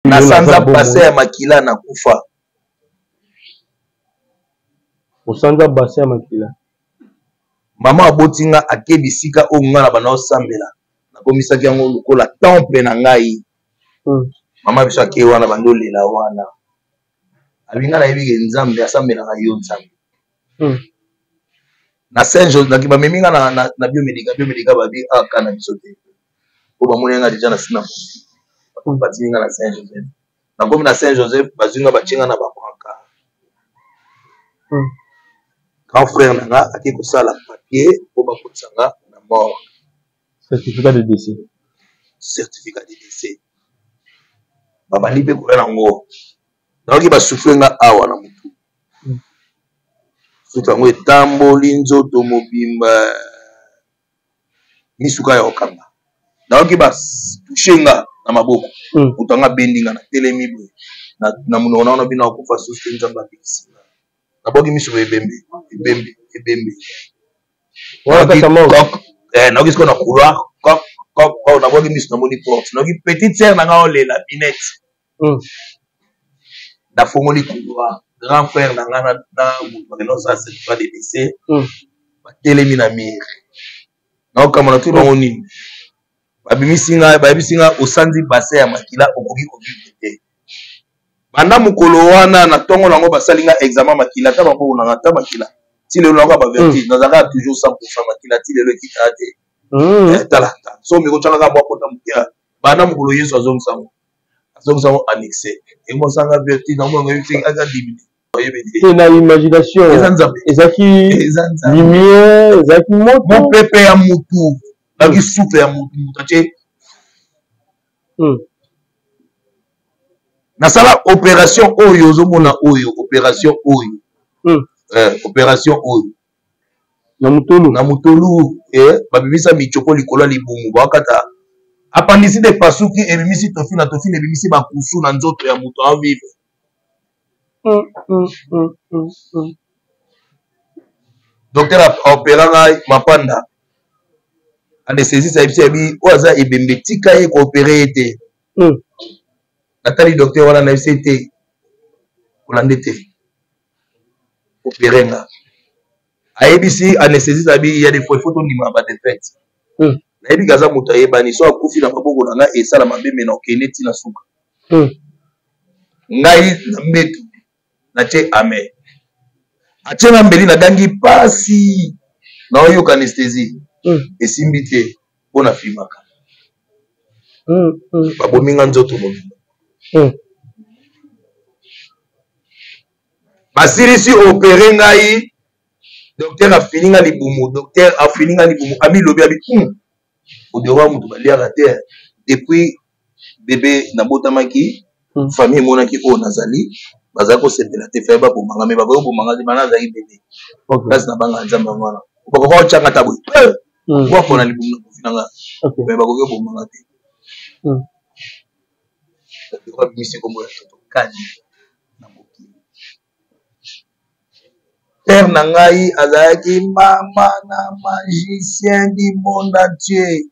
na sanza bassin ya makila na kufa osanza bassin ya makila mama abotinga ake bisika oyo nga na bana osambela nakomisaki yango lokola temple na ngai mama biso ake wana bando lela wana abinga nayebi ke nzambe asambelaka yo nzambe na Saint Joseph bamemi nga na biomédica babi aka na biso te po bamoni nga deja na sina batini nga na Saint Joseph nakomi na Saint Joseph bazwi nga batie nga na babraka grand frère na nga ake kosala papier po bakotisa nga na mort certificat de décès babandi mpe koya nango nakoki basufle nga awa na motu suka yango etamboli nzoto mobimba misuka ya kokanga nakoki batushe nga na maboko moto anga bendi nga na telemi boye na monoko na wana bino akofa susu nzambe abikisi nga naboki miso ebembe nakoki sikoyo na couloir naboki miso namoni porte nakoki petite sere na nga olela binete nafongoli couloir grand frère na nga na moto certificat de décès batelemi na mire naokamona tu bango nini bayebisi nga osanzi bassin ya makila okoki kovivre te banda mokolo wana na ntongo nango basali nga examen makila ta bamboko nanga ta makila ti lelo nango bavertige nazalaka toujours 100% makila ti lelo ekitaka te talata so mikotyangaka bwakota mokia banda mokolo yesu azongisango annexe emosanga vertige namoanga dimine na imagination ezaki lumière ezaki mopepe ya mutu naki souffle ya mutu atie nasala opération oyo ozomona oyo opération oyo na mutolu babimisa michoko likolo ya libumu bakata apandisi de pasuki ebimisi tofina ebimisi bakusu na nzoto ya mutu avivre docteur aopéra ngai mapanda anesthésiste ayebisi yabi oyo aza ebembe tika ye koopere ye te natali docteur wana nayebisi te kolande te opere nga ayebisi anesthésiste abi ya defo ifo tondima badefete nayebi aza moto ayebani so akufi na maboko na ngai esala mabe me na okende ntina suka ngai na mbeto natie amen atie nga mbeli nadangi pasi naoyoka anesthésie esimbi te mpo na fimaka babomi nga nzoto mobimba basilisi opere ngai docteur afini nga libumu amilobi abi odewa moto baliaka te depuis bebe nabotamaki famille emonaki oyo nazali bazali kosepela te faye babomanga me bakoki obomanga te bana azalaki bebe place na banga nzambe yango wana bakoki otyanga ta boye bwakona libumu na kofi nanga me bakoki obomanga te babimisi kombo ya toto kani na mokili père na ngai azalaki mama na magicien du monde entier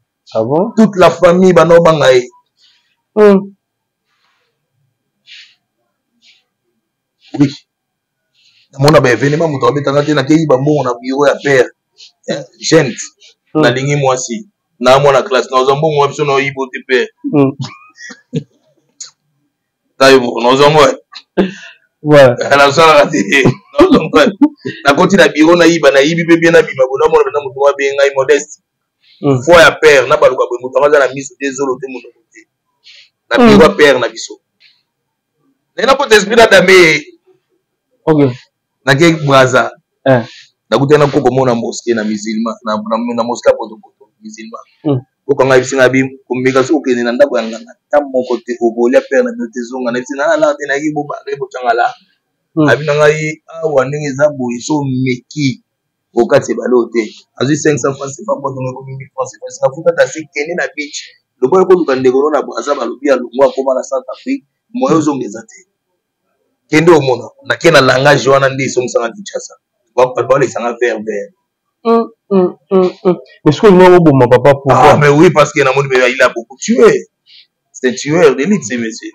toute la famille banobanga ye oui namona baevenema moto abetanga te nakei bambongo na bureau ya père gente nalingi mwasi na mwana classe naozwa mbongo wa biso na oyibo te père tayo nozongo nasalaka te nozongo nakoti na bureau nayiba nayibi mpe bie nabima bona mona pena moto wabe ngai modeste foi ya père na baluka boye moto aza na miso te zolo te monoko te na bureau ya père na biso nena poto esprit adame nake braza nakutana koko mona mosquée na musulman na mosquée poto musulman koko ngai bisinga bi komeka so okende na ndako ya nganga ta moko te okolia père na biote zonga na bisinga ala te naki bo bare bo tangala abina ngai awa ndenge eza boye so meki okati balo te azwi 500 francs c'est pas moi donc ko 1000 francs c'est pas futa ta sekene na beach lokola ko duka ndeko na braza balobi ya lungu akoma na South Afrique moyo zongeza te kende omona nake na langage wana nde esomisanga Kinshasa balesanga vert. Mais ce que nous bon papa pourquoi mais oui parce que il a beaucoup tué. C'est tueur d'élite ces messieurs.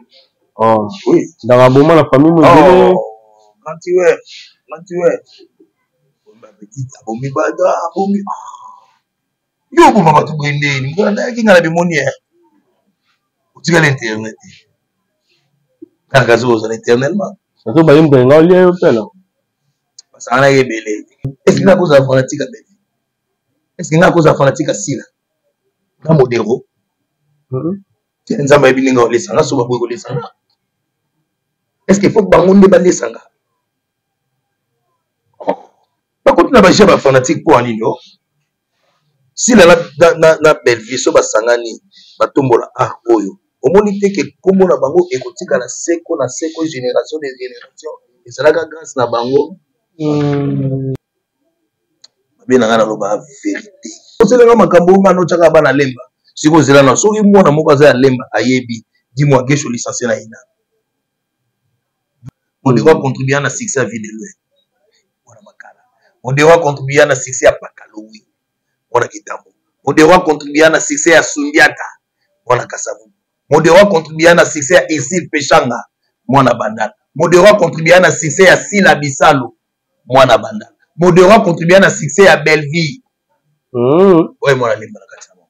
Oh. Oui. Dans un moment, la famille me dit. Quand tu es. Petit, abomi bada, abomi. Yo, bon, maman, tu peux aider. Nous avons qui n'a pas de tu as l'internet. Quand tu as l'internet, ça te va y me là. Parce qu'on a rebellé. Est-ce qu'il y a cause à fanatique à Belgique? Est-ce qu'il y a cause à fanatique à Sila? Dans Modero. Tu as un bien les sanga, sur les sanga. Est-ce qu'il faut que Bangon déballe les sanga? Par contre, on a un fanatique pour un igno. Si la Belgique, so ba sangani, ba tombola ah oyo. Au moins, il que comme on a bango écouté la séco, génération des générations. Et c'est là que grâce à bango. Bien na la vérité. C'est le moment quand on a notre na lemba. Si vous êtes là, non, so moi na mokaza lemba ayebi. Dis-moi que je suis licencié na ina. On doit contribuer à la succès à vie de lui. On doit contribuer à la succès à Pakaloui. On a Kitambo. On doit contribuer à la succès à Sundiata. On a Kasavu. On doit contribuer à la succès à Isil Pechanga. Moi na Bandal. On doit contribuer à la succès à Sila Bissalo. Moi na Bandal. On doit contribuer à la succès à Belleville. Ouais, moi na Limba na Katsamo.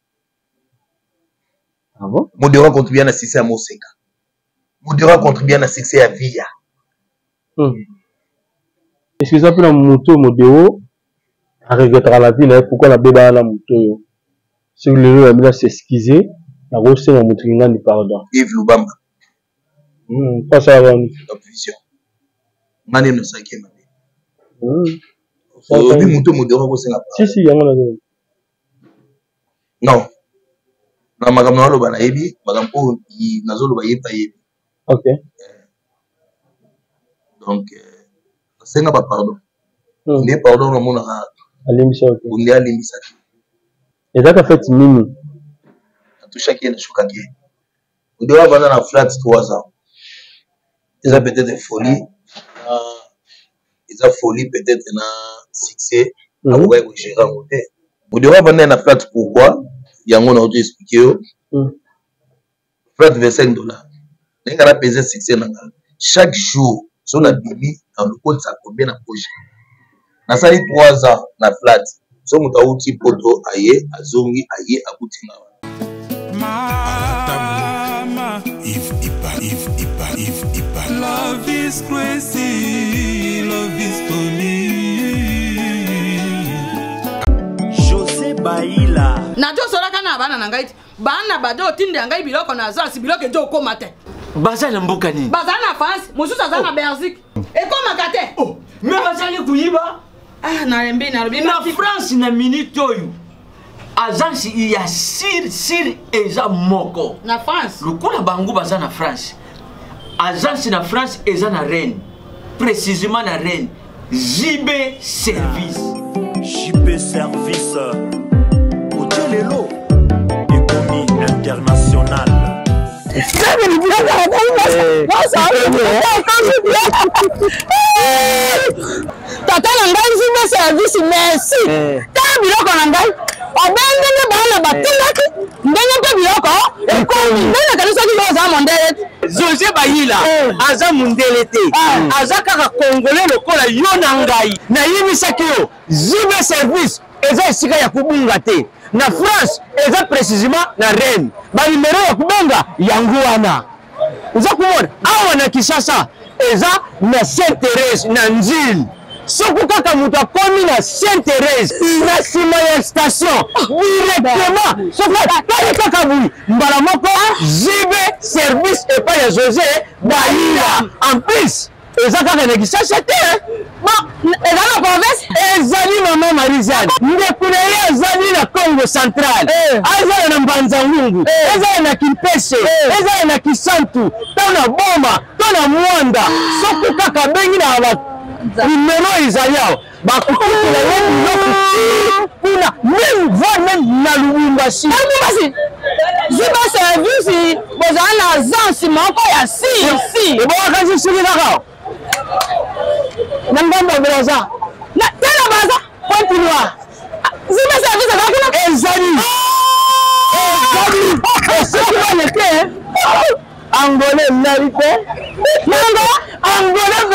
Ah bon? On doit contribuer à la succès à Moseka. On doit contribuer à la succès à Villa. Est-ce que ça peut la moto modéo à regretter la vie là pourquoi la béba la moto si vous le voulez là s'excuser la grosse la moto qui n'a ni pardon Yves Lubamba pas ça va top vision mané no saké mané so bi moto modéo ko senga si yango na non na makambo lo bana yebi makambo nazolo ba yepa yebi OK donc senga ba pardon ne pardon no mona alimisa OK on est alimisa et ça qu'a fait nini tout chacun na chukaki on doit avoir dans la flat 3 ans ils ont peut-être des folies ils ont folie peut-être na succès à vous voyez gérer en côté on doit avoir dans la flat pourquoi yango na auto expliquer flat $25 n'enga la peser succès na chaque jour son abimi dans le compte ça combien na projet na sali 3 ans na flat so muta uti poto aye azongi aye akutinga mama if ipa love is crazy love is funny José Baila na jo sola kana bana na ngai bana bado tinde ngai biloko na zasi biloko jo koma te Bazana mboka nini bazana France mususu azana Belgique ekoma kate oh mais bazali kuyiba ah na rembe na lobi na France na minute oyo agence ya sir eza moko na France lokola bango baza na France agence na France eza na Rennes précisément na Rennes JB Service Otelelo économie internationale tata na ngai JB Service merci ta biloko na ngai obengenge bana batindaki ndenge mpe biloko ekomi ndenge kanisa kilo aza mondele José Baila aza mundele te aza kaka congolais lokola yo na ngai nayemisaki yo JB Service eza esika ya kubunga te na France eza précisément na Rennes ba numéro ya kubonga yango wana uza kumona awa na Kinshasa eza na Sainte-Thérèse na Nzili soko kaka mutu akomi na Sainte-Thérèse na nsima ya station directement soko tali kaka bui mbala moko JB Service epai ya José Baila en plus eza kaka na Kinshasa te eza na province ezali mama Marizane ndeko na ye azali na Congo Central azali na Mbanza-Ngungu ezali na Kimpese ezali na Kisantu to na Boma to na Mwanda soko kaka bengi na numéro ezali awa bakukutela ye biloko kuna même voire même na Lubumbashi JB Service bozala na agence moko ya si ebowakasi soki kaka na mbambo belaza na tela baza Pointe Noire JB Service ezali ezali soki wana te Angolais nalité. Nanga angolais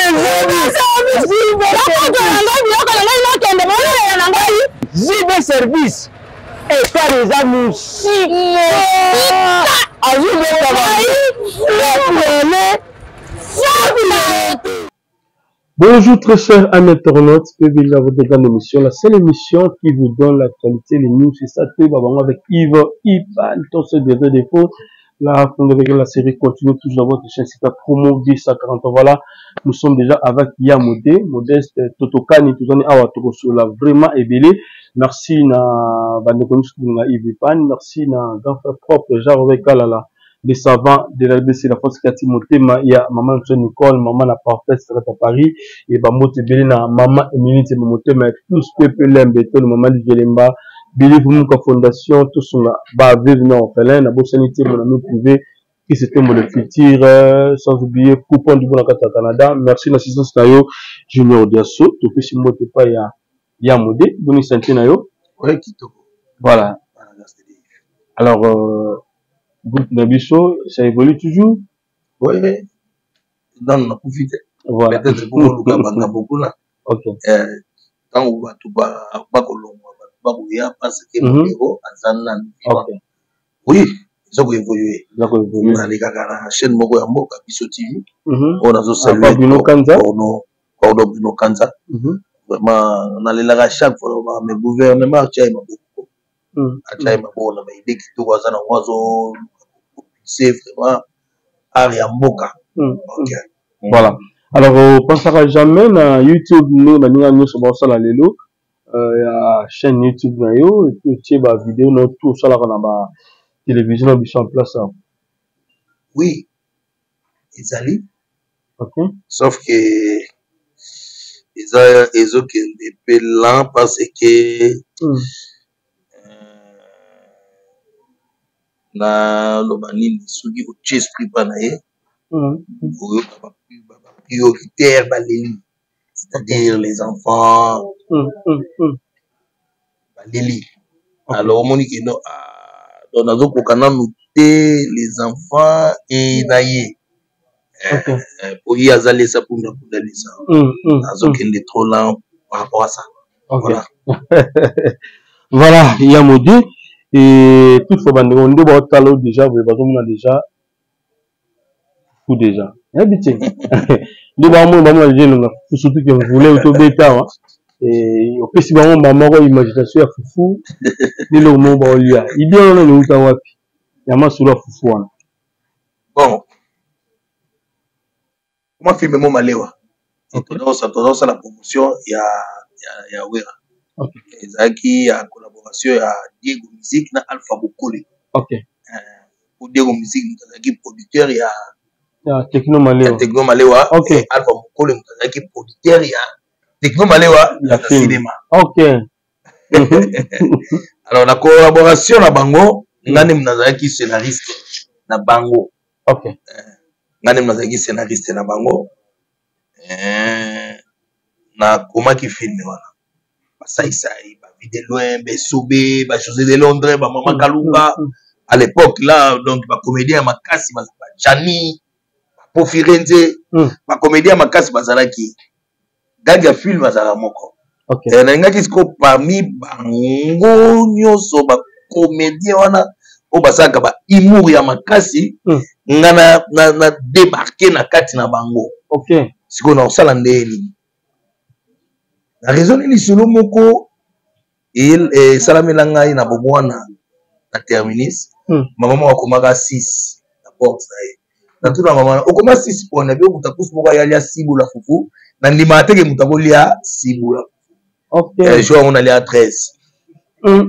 JB service et pas les amis. Bonjour très chers internautes, bienvenue à votre grande émission, la seule émission qui vous donne l'actualité, les news, c'est ça, avec Yves Ipan, ton seul défaut. Là, avec la série continue toujours dans votre chaîne, c'est la promo 10 à 40 ans. Voilà, nous sommes déjà avec Yamodé, Modeste, Totokani, tout ça, là, vraiment ébélé. Merci na Bandekonus na Yves Ipan, merci na grand frère propre, genre avec là, des savants de la BC, la force Kati Motema, il y a maman Nicole, maman la parfaite, c'est à Paris, et bah, Motebele na maman Emilie, c'est Motema, tous peuple l'embêté, le maman du Gelemba, Billy Fumuka Fondation, tous sont là, bah, vivre dans Orphelin, la Bossanité, mon ami privé, qui c'était mon futur, sans oublier, coupon du bon Canada, merci l'assistance Tayo, Junior Diasso, tout fait si Motepa, il y a Modé, Boni Santé Nayo. Ouais, Kitoko. Voilà. Alors, groupe Nabiso, ça évolue toujours? Oui, dans la profité. Voilà. Peut-être pour nous, on beaucoup là. Ok. Quand on va tout bas, parce que mon héros a Zanan. Ok. Oui, ils ont évolué. Ils ont évolué. On a les gars à la chaîne Mogo Yambo, Kabiso TV. On a salué Bruno Kanza. Bruno Kanza. Vraiment, on a les là chaque fois, mais le gouvernement a tchaïma beaucoup. A tchaïma beaucoup, on a des idées qui tout va dans l'oiseau. C'est vraiment Ariamboka. Ok. Voilà. Alors, on ne passera jamais na YouTube, nous, on a mis sur la Lelo. La chaîne YouTube, et puis, tu as des vidéos, nous, tout ça, là, on a la télévision, on a en place. Oui. Ils allaient. Ok. Sauf que, ils ont des pélants parce que, na lobanini soki esprit pa na ye prioritaire baleli, c'est-à-dire les enfants baleli. Alors omoni ke no donc nazokoka nanu te les enfants et na ye po ye azalesa punda lesa azokende trop lent par rapport à ça. Voilà. Voilà, il y a Modi. Et toutefois, on a déjà, vous avez déjà fou déjà. Habitué. Nous avons déjà surtout que vous voulez autobéta. Et au plus, maman, imagination à foufou. Ni le mot baolia. Il dit on a le utawapi. Yama sous la foufou. Bon. Comment filme mon malewa? Et tout ça la promotion, il y a Wera. Okay. Ezaki a collaboration à Diego Musique na Alpha Bokole. Ok. Pour Diego Musique, ezaki producteur il y a Techno Malewa. Techno Malewa. Ok. Alpha Bokole, ezaki producteur il y a Techno Malewa na cinéma. Ok. Alors la collaboration na bango, ngane mnazaki scénariste na bango. Ok. Ngane mnazaki scénariste na bango. Na comment qui filme voilà. Ça Vide loin, Soubé, José de Londres, Maman Kalumba. À l'époque, là, donc, ma comédien Makasi, Jani, Pofirenze, ma comédien Makasi, Bazalaki. Gaga film, Bazalamoko. Ok. Et n'a qui se parmi Bango, Nyoso, comédien, wana, au Basaka, Imour ya Makasi, na débarqué na Kati na Bango. Ok. C'est qu'on a au salandéni. La raison est solo moko et salamelanga na bomwana na terminus maman akomaka 6 na porte na tout na maman okoma 6 pour na bio mutakusu moko ya lia sibula fufu na ndima teke mutakolia sibula. Ok. Jour on allait à 13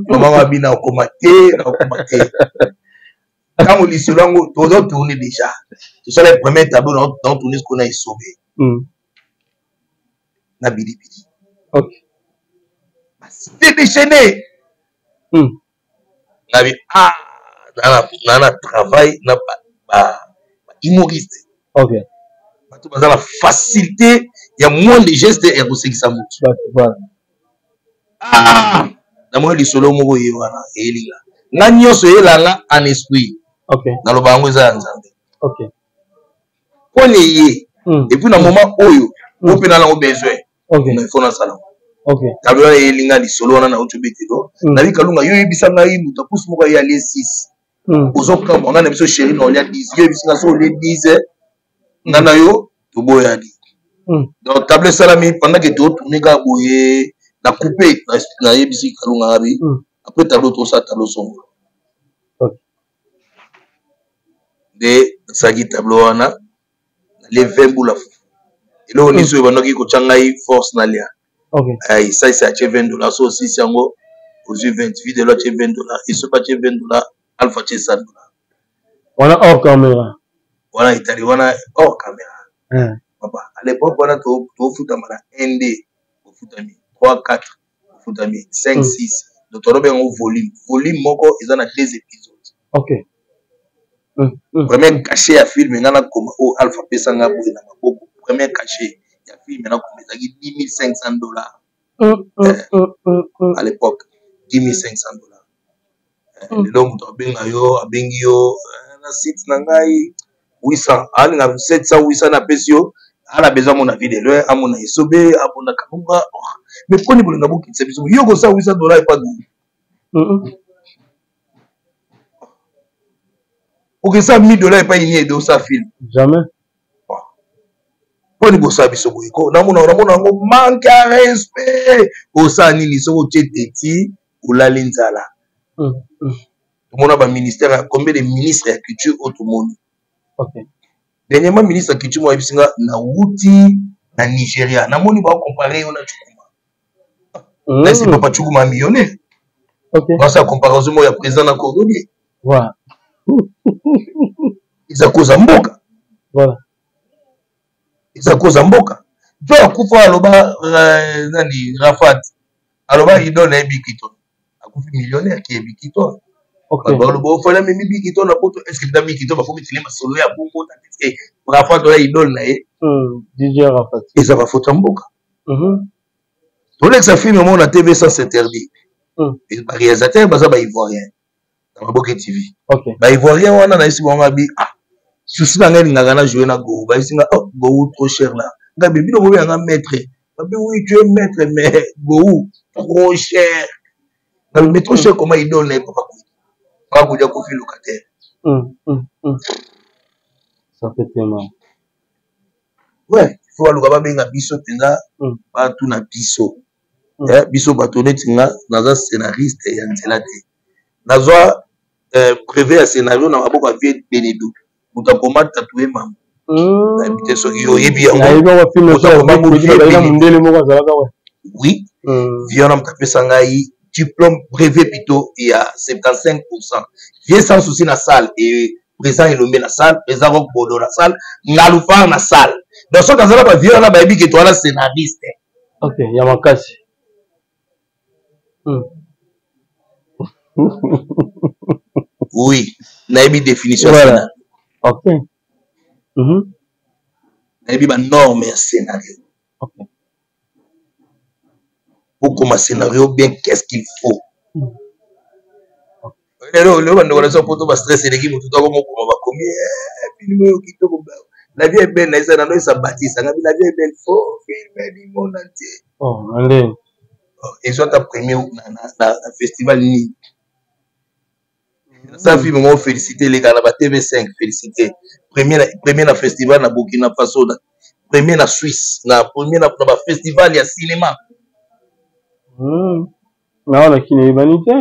maman abina okomate na okomate quand on lit solo ngo todo tourner déjà tout ça le premier tableau dans tourner ce qu'on a sauvé na bilibili. Ok. C'est déchaîné. Nana travail, n'a pas humoriste. Ok. Tout dans la facilité, il y a moins de gestes et de ce qui ça monte. Voilà. Ah, dans moi, les solo mogo yéwana, et il y a. N'anyo soye là en esprit. Ok. Dans le bango za nzambe. Ok. pone ye et puis na moment oyo opena na besoin na il faut na sala tableau elinga lisolo wana na utubetelo na bikalunga yo yebisa ngai muta pousse moko ya les 6 ozoka monga na biso chéri na olia 10 yo bisinga so les 10 ngana yo toboyani donc table salami pendant que tu tourner ka boye na couper na yebisi kalunga abi après tableau to ça tableau songo de sagi tableau wana les 20 boula et là on est sur banoki ko changai force na lia ay ça c'est à $20 so aussi yango aux 20 vidéo là $20 et ce pas $20 alpha $100 voilà hors caméra voilà itali wana hors caméra papa à l'époque wana to futa mara ND to futa mi 3 4 futa mi 5 6 donc on a un volume moko ils en a 2 épisodes premier cachet à film ngana comme au alpha pesanga boy na maboko premier cachet ya film na comme ezaki $1,500 à l'époque $1,500 le donc to benga yo abengi yo na site na ngai 800 ali na 700 800 na pesio ala besoin mon avis de l'heure amona isobe abona kabunga mais poni bolinga bokitsa biso yo ko ça $800 pas de ok ça $1000 pas igné de ça film jamais poni bosa biso boyiko na mona ngo manque à respect osa nini so teti ulali nzala mona ba ministère combien de ministres ya culture automoni dernièrement ministre ya culture mo bisinga na wuti na Nigeria na moni ba comparer on a Chukuma là c'est papa Chukuma millionnaire on ça comparaison mo ya président na cordonnier voilà ils a cause mboka voilà ils a cause mboka jo akufa aloba nani Rafat aloba idole na bikito akufi millionnaire qui est bikito alors bon faut la même bikito na poto est-ce que dami bikito ba faut mettre les solo ya bongo ta tete Rafat la idole na DJ Rafat ils a faute mboka tout l'ex film mon na TV sans s'interdit et ba réalisateur baza ba ivoirien na Maboke TV ba ivoirien wana na isi bonga bi souci na ngai ngaka na jouer na go ba isinga go trop cher là nga bibi no bobe nga maître ba bi oui tu es maître mais go trop cher mais trop cher comment il donne papa pas go dia ko fi locataire ça fait tellement ouais faut aluka ba benga biso penza ba tu na biso biso batoneti nga naza scénariste ya nzela te nazwa prévu un scénario na maboko vie Benedo muta komata tatoué maman habité soki yo yebi oui viona mtapesa ngai diplôme brevet plutôt il y a 75% viens sans souci na salle et présent elombe na salle présent rock bodo na salle ngalufa na salle donc soki azala ba viona ba yebi ke toi la scénariste ya makasi oui nayebi définition voilà. nayebi ba norme ya scénario pour comme un scénario bien qu'est-ce qu'il faut le bando la so poto ba stress et l'équipe tout comme ba komi film yo kitoko la vie est belle na ça na ça bâtisse la vie est belle faut film du monde entier allez et soit ta première na festival ni ça film moi féliciter les gars na TV5 féliciter premier na festival na Burkina Faso premier na Suisse na premier na ba festival ya cinéma na on a qui n'est vanité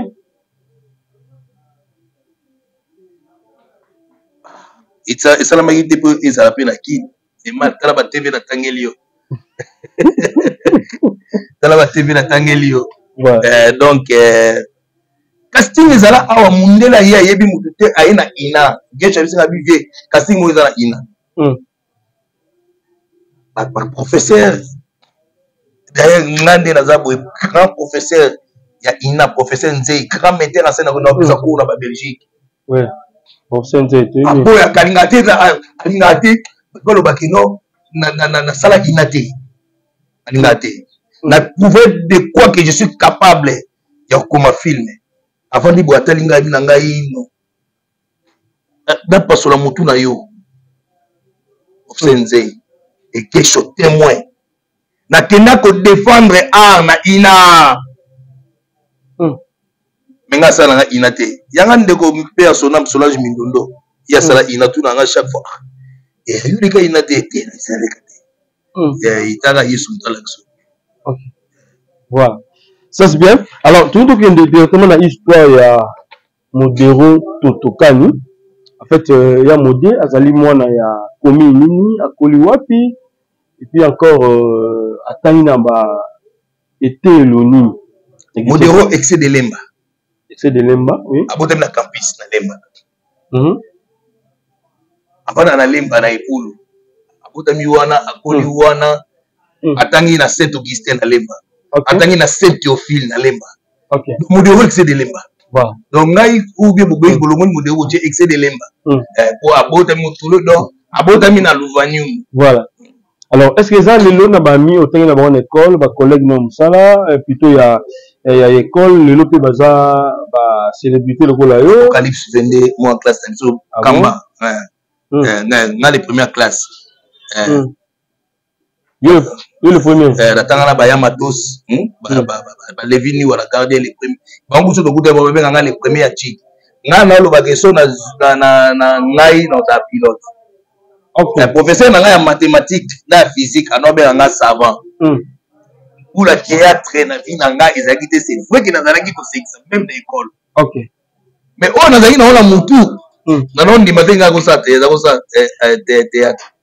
et ça la magité pour ils a peine qui c'est mal tala ba TV na tangelio tala ba TV na tangelio donc casting ezala awa mundela ya yebi mutute aina ina gecha bisinga bive casting mo ezala ina ba professeur d'ailleurs ngande na zabo grand professeur ya ina professeur Nzei grand metteur en scène na pesa ko na ba Belgique ouais professeur Nzei tu apo ya kalingate bolo bakino na sala inate kalingate na prouver de quoi que je suis capable ya comme film avant de boire tel ngai na ngai no na pasola mutu na yo Senze et question témoin na kenda ko défendre art na ina menga sala na ina te yanga ndeko mpe sonam Solange Mindondo ya sala ina tout na chaque fois et yuri ka ina te te na sala ka itala yesu mtala so. OK, voilà, ça c'est bien. Alors tout le monde directement dans l'histoire il y a Modero Totokani. En fait, il y a Modé, Azali Mwana, il y a Komi Nini, Akoli Wapi, et puis encore Ataina ba Ete Loni. Modero excès de Lemba. Excès de Lemba, oui. Abotem na campus na Lemba. Abana na Lemba na Epulu. Abotem wana Akoli wana. Atangi na Saint Augustin na Lemba. Atangi na Saint Théophile na Lemba. OK. Modero excès de Lemba. Voilà. Donc ngai ou bien bobo ngolomon Modero je excès de Lemba. Pour abotem mutulo donc abotem na Louvanium. Voilà. Alors, est-ce que ça, les lots n'a pas mis autant dans une école, ma collègue non ça plutôt il y a école, les lots baza célébrité le cola yo. Apocalypse 22 moi en classe so Kamba. Dans les premières classes. Yo le premier. La tangana ba Yamatos, ba Levini wala garder les premiers. Ba nguso to kuta ba benga les premiers ya chi. Nga na lo ba keso na ngai na ta pilote. Okay. Professeur en mathématiques, la physique, en un savant. Pour la théâtre, c'est vrai qu'il y a même dans l'école. Ok. Mais on a dit la moutou. Non, dit matin théâtre.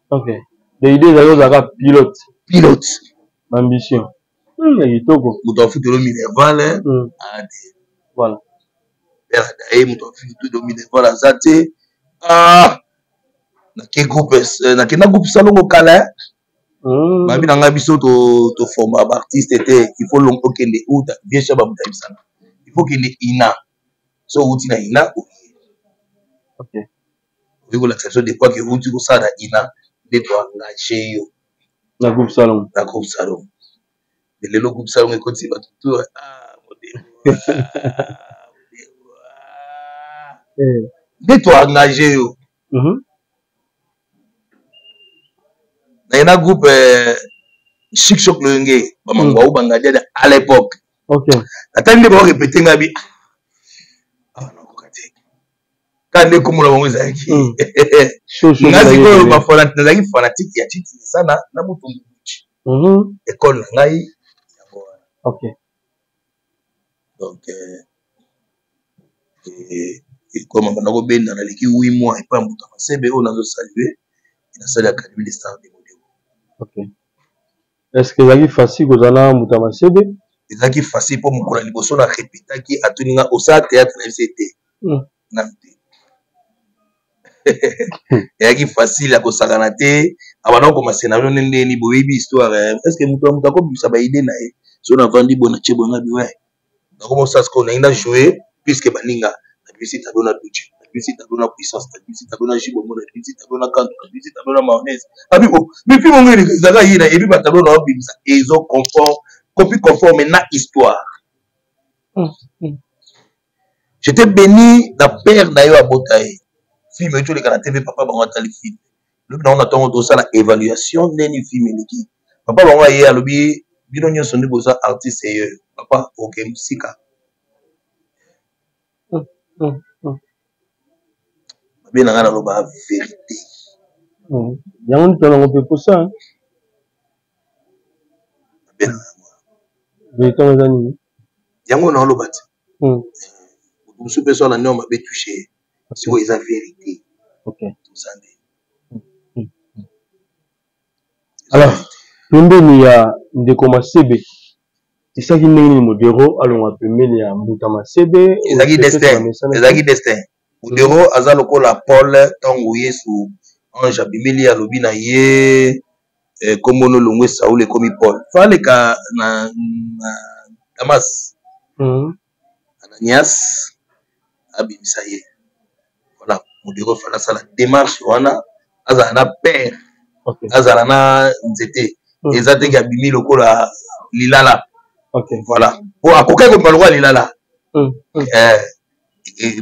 Ok. L'idée d'ailleurs pilote. Pilote. Ambition. Il y a Togo. Vous t'en foutez le Minerval. Voilà. Vous t'en foutez le Minerval à Zate. Na ke groupe na ke na groupe salongo kala babi na ngabiso to former artiste était il faut long que les ou bien chaba mutabisana il faut que les ina so uti na ina. OK, vous l'action de quoi que uti ko ça na ina de to engager yo na groupe salon de le groupe salon et continue tout de to engager yo. Il y a un groupe Chic Choc Lenge, à l'époque. OK. Attends, de répéter ma vie. Ah non, quand les comme on l'a dit, ma fanatique, il y a titre ça na mutu. École ngai. OK. Donc comme on a robé dans l'équipe 8 mois et pas mutu. C'est bien on a salué. Il a salué l'Académie des Stars de Modero. OK. Est-ce que c'est facile que Zana Moutama Sebe? C'est facile pour mon collègue Liboso la répéter qui a tenu au théâtre na FCT. Et facile à Kosaganate, avant comme scénario ni boyebi histoire. Est-ce que Moutama comme ça va aider na so na vandi bona chebonga biwe. Donc comment ça se qu'on a joué puisque baninga la musique a donné douche. Si tu as puissance, si tu as jibo, si tu as canto, si tu as mayonnaise. Mais puis, on ils ont confort, copie conforme na histoire. J'étais béni d'un père d'ailleurs à Botaï. Film, tu les gars, TV, papa, on a le film. Le on attend tout ça, l'évaluation d'un film. Papa, on va y aller à l'objet, bidon, son niveau artiste, papa, ok, musica. Bien à la vérité. Il y a un peu pour ça. Bien. Il y a un peu. Vous savez, personne n'a pas touché. C'est la vérité. OK. Alors, il y a des commencés. C'est ça qui est Modero. Alors, on peut mener à Moutama Sebe. C'est destin. Modero azaloko la Paul tango yesu ange abimeli ya lobi na ye komono longwe Saul komi Paul fale ka na Damas Ananias abimisa ye. Voilà, Modero fala sala démarche wana azala na père azala na nzete ezate ki abimi lokola lilala. OK, voilà pour akoka ko balwa lilala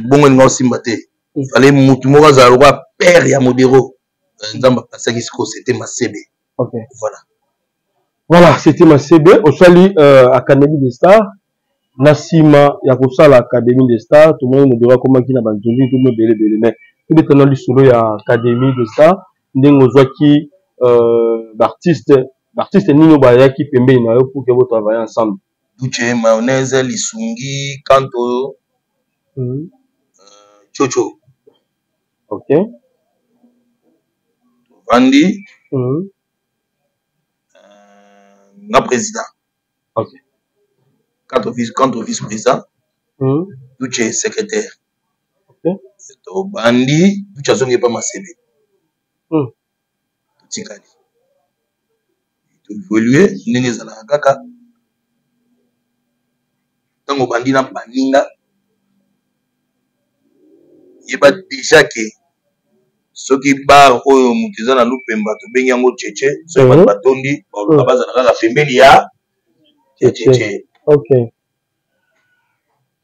bongo nga osimba te fale mutu moko azala lokwa père ya Modero nzamba pasaki siko c'était Masebe. Ok. Voilà. Voilà, c'était Masebe. Au Sali Académie des Stars. Nasima ya kosala Académie des Stars. Tout le monde Modero comment qui na banjoli tout le monde belé mais tout est dans le solo ya Académie des Stars. Ndengo zwaki d'artiste nino bayaki pembeni na yo pour que vous travaillez ensemble. Duche mayonnaise lisungi kanto chocho. Ok. Vandi na président. Ok. Quand vice-président. Duche secrétaire. Ok. To bandi duche azongi pa Masebe. Tikali. To évoluer ndenge ezalaka kaka. Tango bandi na baninga yeba déjà que soki bar oyo mutu eza na lupemba tobengi yango cheche soki bato batondi bazala kaka pembeni ya cheche. Ok.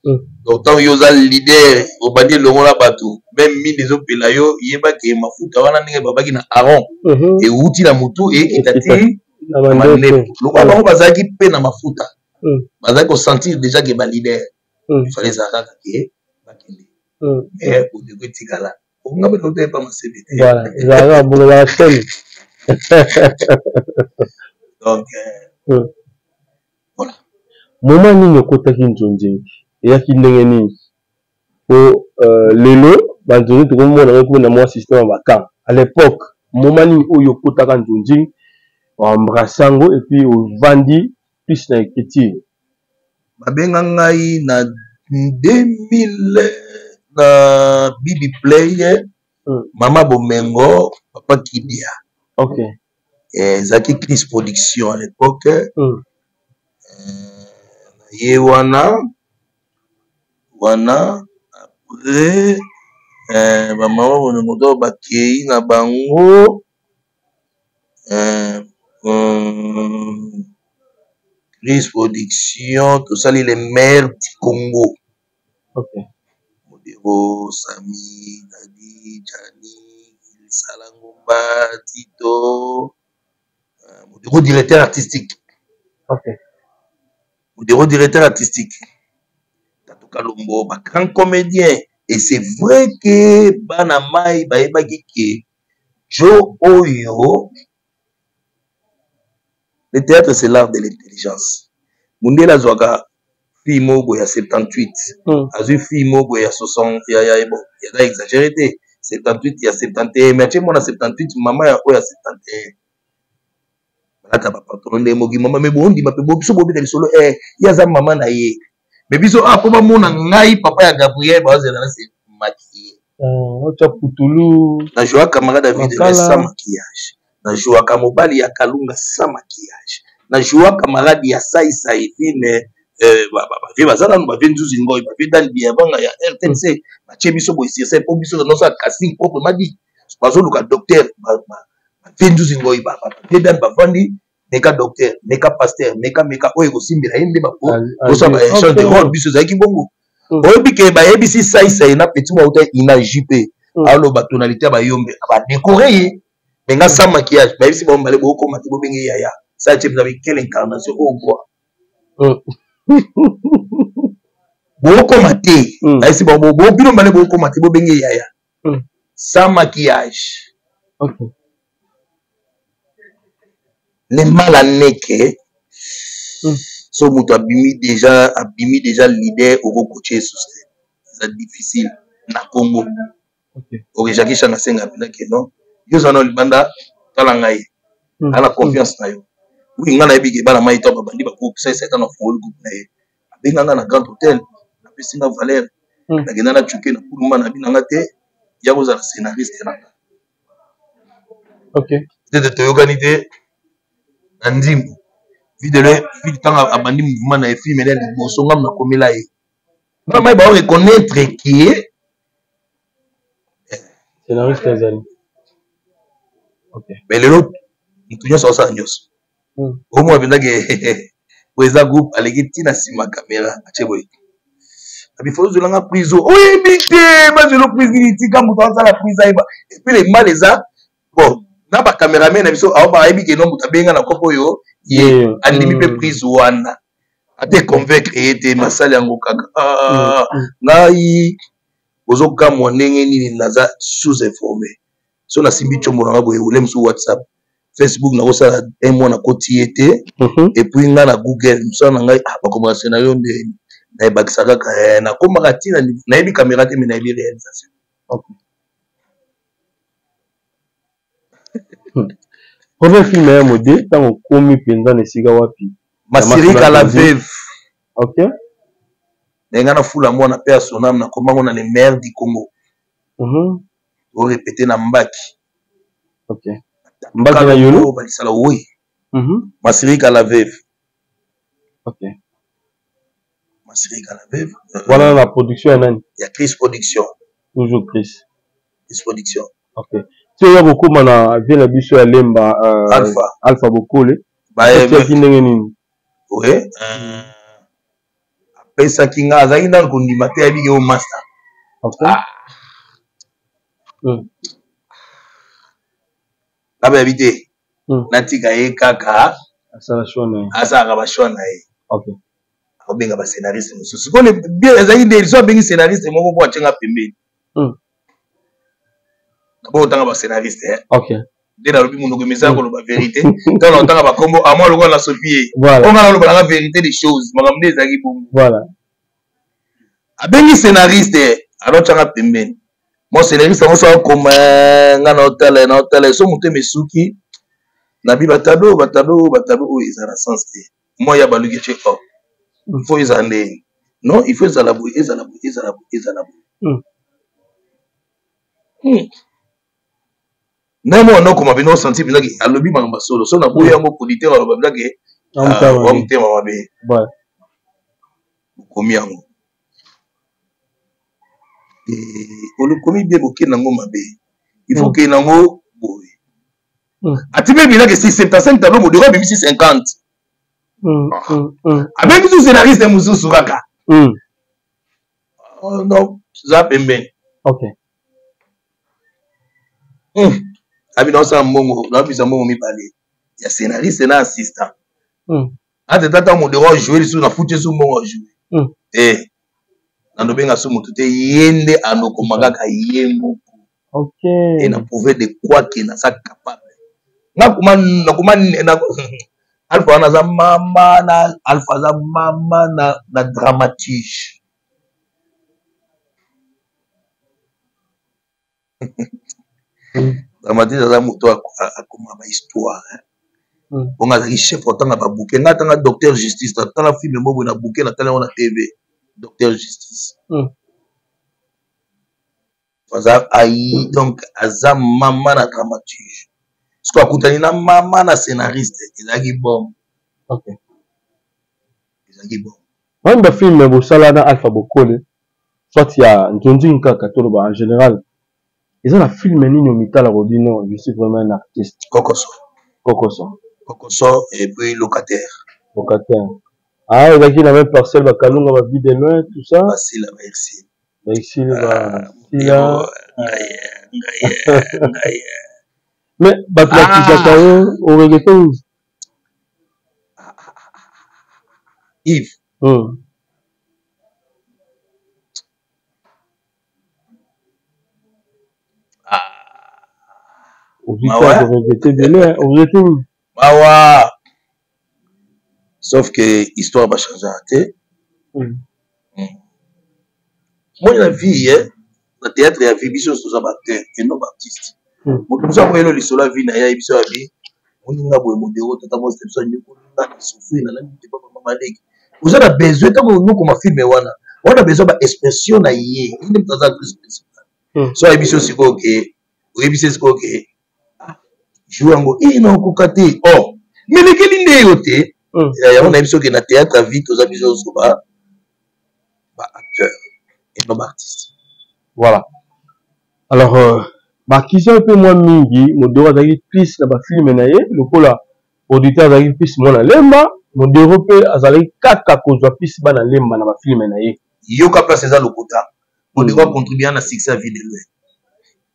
Donc tant yo oza leader obandi elongo na bato même mine ezopela yo yeba ke mafuta wana ndenge babaki na aron euti na motu ekita ti na manepo lokola bango bazalaki mpe na mafuta bazalaki kosentir déjà ke balider il fallait ezala kaka ke bakende mais odeko etikala okonga mpe toto epa Masebe te ezalaka bongola tele. Donc voilà. Moment nini okotaki nzonzi eyaki ndenge nini po lelo banzonzi tokomona ngo kuna mwa système bakam à l'époque moment nini oyo okotaka nzonzi embrasse yango et puis ovandi plus na écriture babenga ngai na 2000 na Bibi Play Mama Bomengo Papa Kidia. Ok. Zaki Chris Production à l'époque. Yewana après Mama Bomengo bakei na bango Chris Production tout ça les maires du Congo. Ok. Modero, Sami, Dadi, Jani, Salangomba, Tito, Modero directeur artistique. Ok. Modero directeur artistique. Tato Kalombo, grand comédien. Et c'est vrai que Banamai, Baebaki, Joe Oyo, le théâtre c'est l'art de l'intelligence. Mundela Zouaga, fille mogo ya 78 azui fille mogo ya 60 ya bon ya exagéré 78 ya 71 mais tu mona 78 maman ya oya 71 balata ba patron de mogi mama me bondi ba pe biso bobi de solo ya za maman na ye mais biso ko ba mona ngai papa ya Gabriel ba zela na se maquillé cha putulu na joa camarade David sans maquillage na joa kamobali ya Kalunga sans maquillage na joa camarade ya Sai fine vie bazala no bavie nzuzi ngoi bavie dan biabanga ya RTNC batie biso boye c'est pour biso no sa casting propre madi bazo luka docteur bavie nzuzi ngoi bavie dan bavandi neka docteur neka pasteur neka oyo kosimbela yende bako bosa ba échange de rôle biso zaki bongo oyebi ke bayebisi sai na petit mauta ina JP alo ba tonalité ba yombe ba décorer ye menga sans maquillage bayebisi ba mbale boko mati bo bengi yaya ça tu vous avez quelle incarnation au bois Boko maté, aïsi bon bino mbale boko maté bo bengi yaya sans maquillage. Ok. Les mal à neke so mutu abimi déjà leader au coacher sustain c'est difficile na Congo. Ok. Ok Jackie Changa senga pena ke non yo zana libanda tala ngai ala confiance na yo oui ngana ebike bana mai to babandi ba ko sai na folo groupe na ye abenga na grand hôtel na pesinga Valère na gena na chuke na kuluma na binanga te ya ko za scénariste na. Ok. Peut-être to yoganité Andim, vidéo, tanga abandi mouvement na film et les bosonga na komela ye. Maman ba reconnaître qui est scénariste Azali. Ok. Mais le lot, mutunya sa nyos. Au moins benda ke weza groupe aleki tina sima caméra ache boy. il faut que la prison oui bité ba zelo prise ni tika muto anza la prise aiba et puis les mal les a bon na ba cameraman na biso awo ba yebi ke no muta benga na kopo yo ye andimi pe prise wana ate convaincre ete masala yango kaka ngai ozoka mo ndenge nini naza sous informé so na simbi chombo na boye ulem sur WhatsApp Facebook na osala un mois na koti ete et puis nga na Google so na ngai ba komba scénario nde na ebakisaka ka na komaka tina na yebi caméra te mais na yebi réalisation. Premier film ya modé tant komi penza na siga wapi Masirika la veuve. OK. Nenga na fula mwana pe a sonam na komango na les maires du Congo. O répéter na Mbaki. OK. Mbaki na yolo ba lisala oui. Masirika la veuve. OK. Masirika la veuve. Voilà la production nani? Il y a Chris Production. Toujours Chris. Chris Production. OK. Si on a beaucoup mana vient biso ya lemba Alpha Bokole. Ba qui ndenge nini? Oui. Pesa kinga azaki na kondima te abi ke master. OK. Aba habité. Natika ye kaka asala shona. Asaka ba shona ye. OK. Obenga ba scénariste mususu. Ko le bien azaki de so bengi scénariste moko ko achenga pembeni. D'abord tanga ba scénariste. OK. Dès la lobi mundu komisa ko ba vérité. Quand on tanga ba kombo à moi le roi la Sophie. Voilà. On a la vérité des choses. Makamde ezaki bongo. Voilà. Abengi scénariste alors tanga pembeni. Moi scénariste on soit comme ngana hôtel so muté mesuki. Nabi batado ezala sens te. Moi ya baluki che oh. Il faut les aller. Non, il faut les aller. Namo no kuma bino senti bino ki alobi manga solo. So na boya mo auditeur aloba bino ke wa mutema mabe. Ouais. Komi yango. Olo komi bien boké nango mabe. Il faut que nango boy. Atibe bino ke 65 tableau modèle bimi 50. Avec tout scénariste mususu kaka. Oh non, ça pembe. OK. Abi dans ça mbongo, na bisa mbongo mi parler. Il y a scénariste et assistant. Ate tata mo devoir jouer sur na foutu sur mbongo jouer. Na ndobenga so mutu te yende anoko magaka yembo. OK. Et na prouver de quoi qu'il na ça capable. Na kuma Alpha na za mama na Alpha za mama na dramatique. Dramatique za muto akoma ba histoire. On a chef autant na ba bouquet nga tanga docteur justice tanga film mo na bouquet na tala na TV docteur justice. Faza ai donc aza mama na dramatique. Ce qu'on a contenu na mama na scénariste ezaki bon. OK. Ezaki bon. Même le film Bosala na Alpha Bokole soit il y a Ntonzi Kaka Toloba en général. Ils ont un film nini mitala rodino, je suis vraiment un artiste. Kokoso et puis locataire. Ah, il a dit la même parcelle ba Kalunga ba vie de loin tout ça. Facile merci. Merci là. Mais Batlaki au reggaeton. Yves. Sauf que l'histoire va changer. Moi, la vie, le théâtre, il y a vie, bisous, tous les acteurs et non artistes. Nous avons eu le sol à vie, il y a bisous à vie. On a beau modérer, tout à l'heure, c'est vous avez besoin de nous comme film, on a besoin d'expression, il y a une expression. Soit bisous, c'est ok, ou bisous, c'est ok. Jouango, non, kokate. Oh, mais les gars, yoté. On a besoin que na théâtre à vie, tous amis sont pas acteurs et non artistes. Voilà. Alors, qui sont un peu moins mingi, mon droit d'aller plus dans le film naïe, le coup là, auditeur d'aller plus mon lemba, mon développé azali kaka kozwa plus dans lemba dans le film naïe. yoka place eza lokota modero contribuer à succès à vie de lui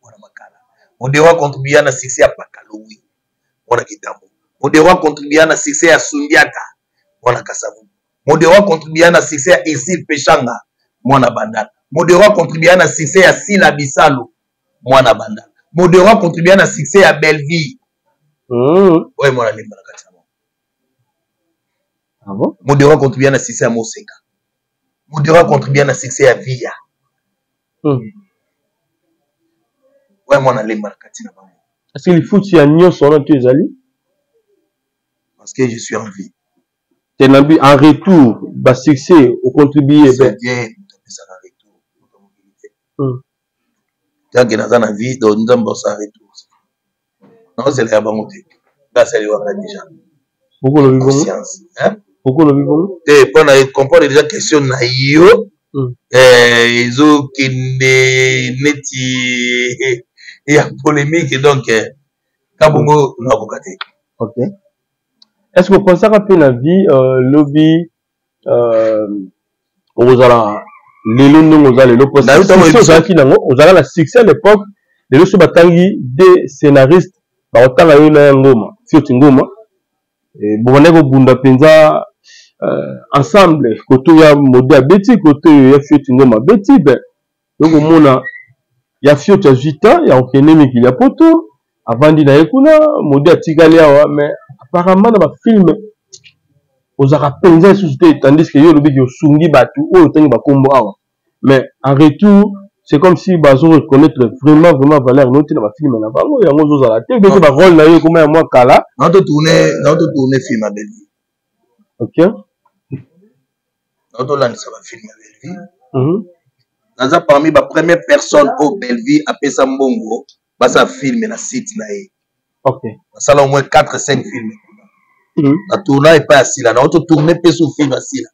wana makala modero contribuer à succès à pakalowi wana kitambo modero contribuer à succès à sundiata wana kasavu modero contribuer à succès à Isil Pechanga mwana bandala modero contribuer à succès à Sila Bisalo mwana bandala modero contribuer à succès à Belleville ouais mwana limba kati ah bon modero contribuer à succès à Moseka modero contribuer à succès à Via ouais mwana limba kati na bango est-ce qu'il faut tu agneau son tu ezali parce que je suis en vie en retour bas succès au contribuer c'est bien ça en retour tant que dans la vie donc nous avons ça en retour non c'est la bango là c'est le waka déjà beaucoup le vivons conscience hein beaucoup le vivons et pour comprendre déjà question na yo ezo kende neti ya polémique donc kabongo na kokate ok est-ce que vous pensez que la vie lobby ozala lelo ndongo ozala lelo poste ozalaki nango ozala la succès à l'époque lelo so batangi des scénaristes baotanga yo na ya ngoma fioti ngoma bobanda kobunda mpenza ensemble koto ya mode abeti koto ya fioti ngoma beti be yokomona ya fioti azwita ya okende mikili ya poto avandi na ye kuna mode atikali awa mais apparemment na bafilme ozalaka mpenza lisusu te tandis que yo olobiki osungi bato oyo otangi bakombo awa mais en retour c'est comme si bazo reconnaître vraiment valeur noti na bafilme na bango yango ozozala te bete barole na yo ekoma ya mwa kala naototourne film ya Belleville ok naotolandisa bafilme ya Belleville naza parmi bapremière personne au Belleville apesa mbongo basa filme na site na ye ok basala au moins 4-5 films na tourna epai ya sila naototourne mpe so film ya sila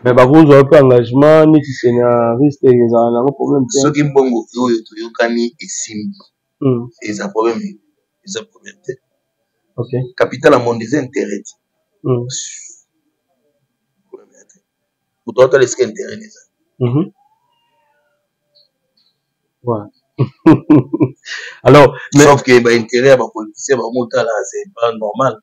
mais bakozwa mpe engagement neti scénariste ezala nango problème te soki mbongo oyo toyokani esimbi eza problème te ok capital ya monde eza intérêt te moto atala esika intérêt eza voilà alors sauf que baintérêt ya bapoliticien bamotala c'est pas normal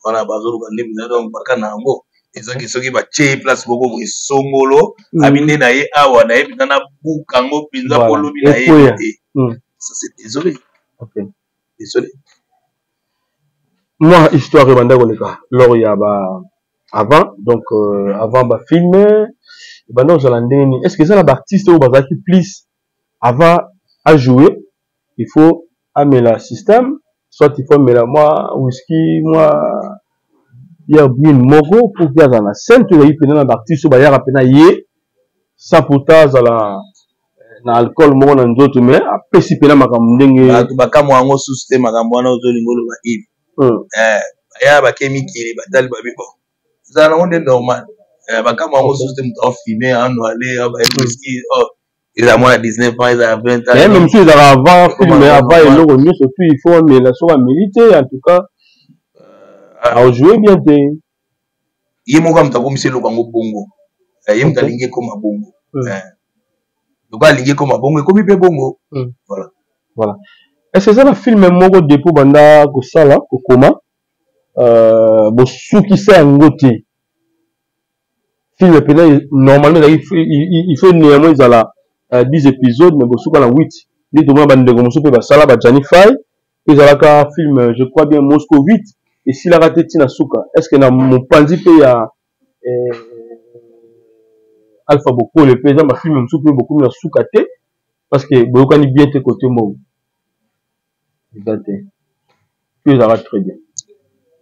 wana bazoluka nde biza donc baka na yango ezaki soki batie place moko boye songolo abi nde na ye awa nayebi na buka yango mpenza polobi na ye te ça c'est désolé désolé moi histoire ebanda koleka lors ya ba avant donc avant bafilme ebanda ozala ndenge nini est ce que eza na baartiste oyo bazalaki plus avant à jouer il faut amela système soit il faut amela moi whisky moi ya bwin moko pour que azala na scène to yayi pena na baartiste oyo bayaka pena ye sans pourtant azala na alcool moko na nzoto mais apesi pena makambo ndenge bato bakamwa yango susu te makambo wana ozolinga oloba ive baya bakemikili batali babi bon ezala nango nde normal bakamwa yango susu te moto afilme ano ale baeski eza mwana 19 ans eza 20 ans même si ezala avant filme avant eloko nyonso tout il faut amela soki ameli te en tout cas aojouer bien te ye moko amoto akomisi eloko yango bongo ye moto alingi ekoma bongo loko alingi ekoma bongo ekomi mpe bongo voilà est-ce que eza na filme moko depo banda kosala kokoma bosukisa yango te filme pena normalement il faut néanmoins ezala 10 épisodes mais bosuka na 8 nde tomona bandeko mosusu mpe basala bajani fai mpe ezalaka film je crois bien moscovite esilaka te ntina suka est ce que na mopanzi mpe ya alpha bokole mpe eza bafilme mosusu mpe bokomi na suka te parce que boyokani bien te côté mbongo eza te mpe ezalaka très bien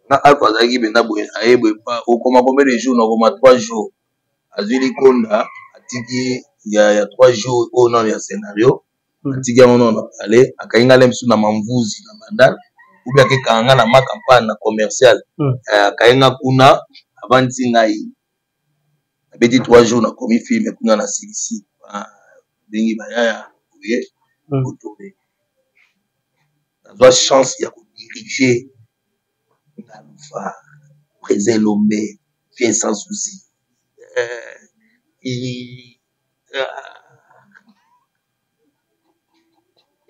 na alpha azalaki mpenza boye ayeboye pa okoma combien de jours nakoma 3 jours azwi likonda atiki ya 3 jours oyo nano ya scénario atiki yango nano na pale akainga le misu na mamvuzi na bandala ubi akekanga na makampane na commercial akainga kuna avandisi ngai abeti 3 jours nakomi filme kuna na silisi ndenge bayaya oye kotourne nazwa chance ya kodirige na luva présent l'homme vient sans souci.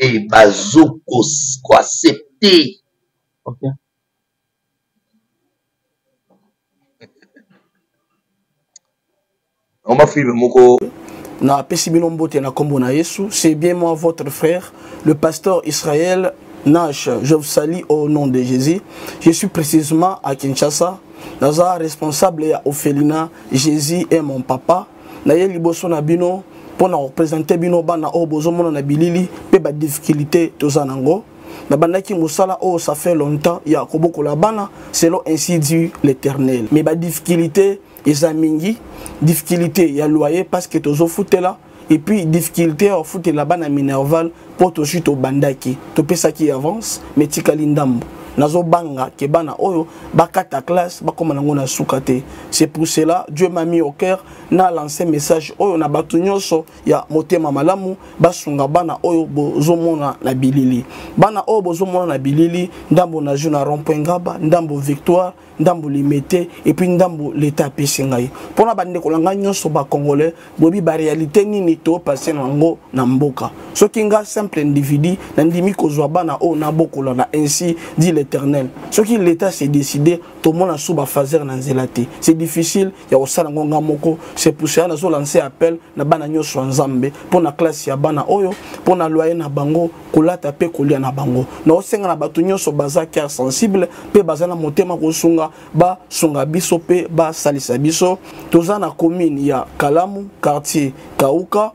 Et bazo ko accepter. Ok. On m'a filmé moko. Na pesibino mbote na kombo na Yesu, c'est bien moi votre frère, le pasteur Israël Nash. Je vous salue au nom de Jésus. Je suis précisément à Kinshasa. Naza responsable ya Ophelina, Jésus est mon papa. Na ye liboso na bino pour représenter bino bana o bozomona na bilili pe ba difficulté tozanango. Na bandaki musala oh ça fait longtemps ya koboko la bana selon ainsi dit l'Éternel. Mais ba difficulté ezamingi, difficulté ya loyer parce que tozo foutela et puis difficulté au foot la bana minerval pour to chute au bandaki. To pesa qui avance mais tikali ndambo. Nazo banga ke bana oyo bakata classe bakoma nango na sukate. C'est pour cela Dieu m'a mis au cœur na lancé message oyo na batu nyonso ya motema malamu basunga bana oyo bozomona na bilili. Bana oyo bozomona na bilili ndambo na juna rond-point Ngaba, ndambo Victoire, ndambo Limete et puis ndambo l'état pesingai. Pona bande kolanga nyonso ba congolais bobi ba réalité nini to passer nango na mboka. Soki nga simple individu na ndimi kozwa bana oyo na bokola na ainsi dit l'Éternel. Ce qui l'État s'est décidé, tout le monde a sous fazer na nzelate. C'est difficile, il y a aussi la ngonga moko. C'est pour ça que nous lancé appel na bana nyoso nzambe pour na classe ya bana oyo, pour na loyer na bango, kolata pe kolia na bango. Na osenga na batu nyoso baza cœur sensible, pe baza na motema kosunga ba sunga biso pe ba salisa biso. Toza na commune ya Kalamu, quartier Kauka,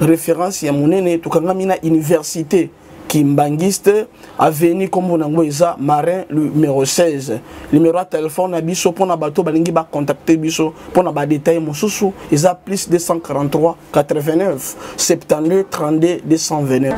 référence ya monene tukanga mina université Kimbangiste, avenue comme on a Marin, le numéro 16. Le numéro de téléphone à Bisso pour na bateau, balingi ba contacter Bisso pour na ba détail mon sous ils a plus 243 89 72 32 229.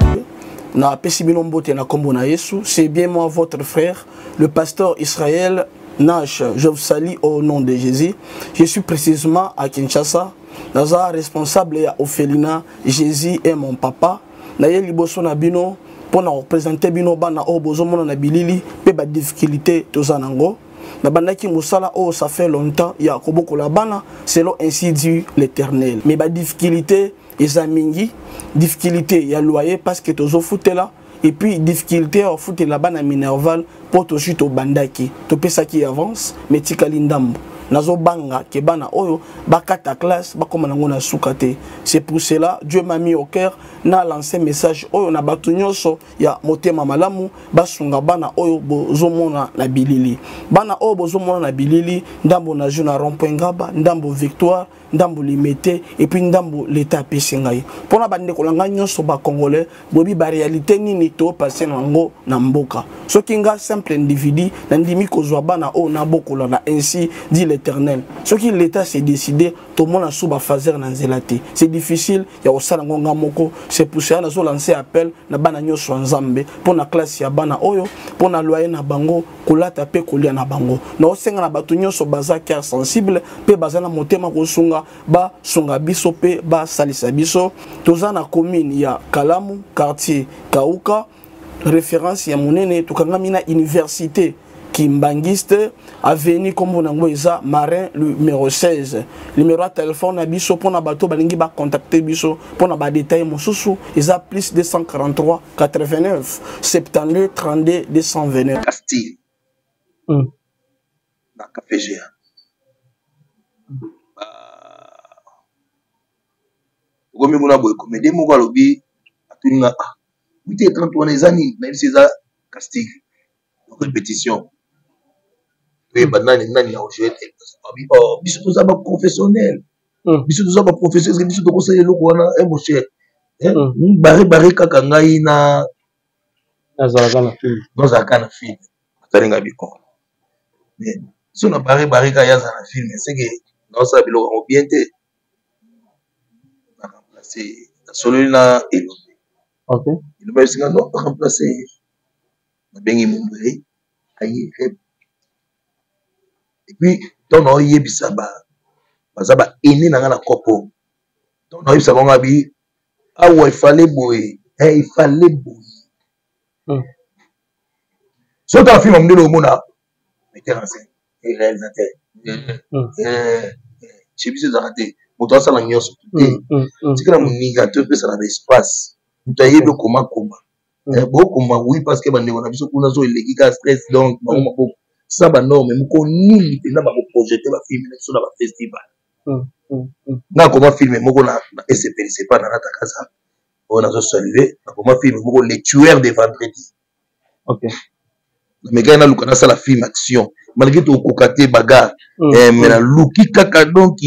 Na pesibino mbote na kombo na Yesu, c'est bien moi votre frère, le pasteur Israël Nash. Je vous salue au nom de Jésus. Je suis précisément à Kinshasa. Naza responsable ya Ophelina, Jésus est mon papa. Na ye liboso na bino pour représenter bino bana o bozomona na bilili pe ba difficulté tozanango. Na bandaki musala oh ça fait longtemps ya koboko la bana selon ainsi dit l'Éternel. Mais ba difficulté ezamingi, difficulté ya loyer parce que tozo foutela et puis difficulté au foot la bana minerval pour to chute au bandaki. To pesa qui avance mais tikali ndambo. Nazo banga ke bana oyo bakata classe bakoma nango na sukate. C'est pour cela Dieu m'a mis au cœur na lancé message oyo na batu nyonso ya motema malamu basunga bana oyo bozomona na bilili. Bana oyo bozomona na bilili ndambo na juna rond-point Ngaba, ndambo Victoire, ndambo Limete et puis ndambo l'état pesingai. Pona bande kolanga nyonso ba congolais bobi ba réalité nini to passer nango na mboka. Soki nga simple individu na ndimi kozwa bana oyo na bokola na ainsi dit l'Éternel. Ce qui l'État s'est décidé, tout le monde a sous fazer na nzelate. C'est difficile, il y a aussi la ngonga moko. C'est pour ça que nous lancé appel na bana nyoso nzambe pour na classe ya bana oyo, pour na loyer na bango, kolata pe kolia na bango. Na osenga na batu nyoso baza cœur sensible, pe baza na motema kosunga ba sunga biso pe ba salisa biso. Toza na commune ya Kalamu, quartier Kauka, référence ya monene tukanga mina université Kimbangiste, avenue comme on a Marin, le numéro 16. Le numéro de téléphone à Bisso pour na bateau, balingi ba contacter Bisso pour na ba détail mon sous ils a plus 243 89 72 32 229. Castille. Na café géant. Gomi muna boy comédie mo galobi atuninga ah. Mité 31 les années, même si ça Castille. Répétition. Oui, maintenant, il y a aujourd'hui. Biso tout ça va professionnel. Biso tout ça va professionnel. Biso tout ça le quoi na mon cher. Baré kaka ngai na Azalaka film. Dans un can film. Talinga biko. Mais si on a baré ka ya za na film, c'est que dans ça bilo on bien té. Na remplacer Solina et OK. Il va essayer de remplacer na bengi mumbai ayi et puis ton oye bisaba bazaba ene na ngana kopo ton oye bisaba ngabi awa il fallait boy il fallait boy so ta film mdelo mona metteur en scène réalisateur chez biso ezalaka te moto asala nyonso te tikala moninga topesana na espace moto ayebi okoma bokoma oui parce que bandeko na biso kuna zo eleki ka stress donc bango maboko sa banorme moko nini mpenza bakoprojete bafilme na biso na bafestival nga koma filme moko na SPLC pas na natakaza on a salué nakoma filme moko les tueurs de vendredi mais quand on a lu ça la film action malgré tout kokate bagarre mais la luki kaka donc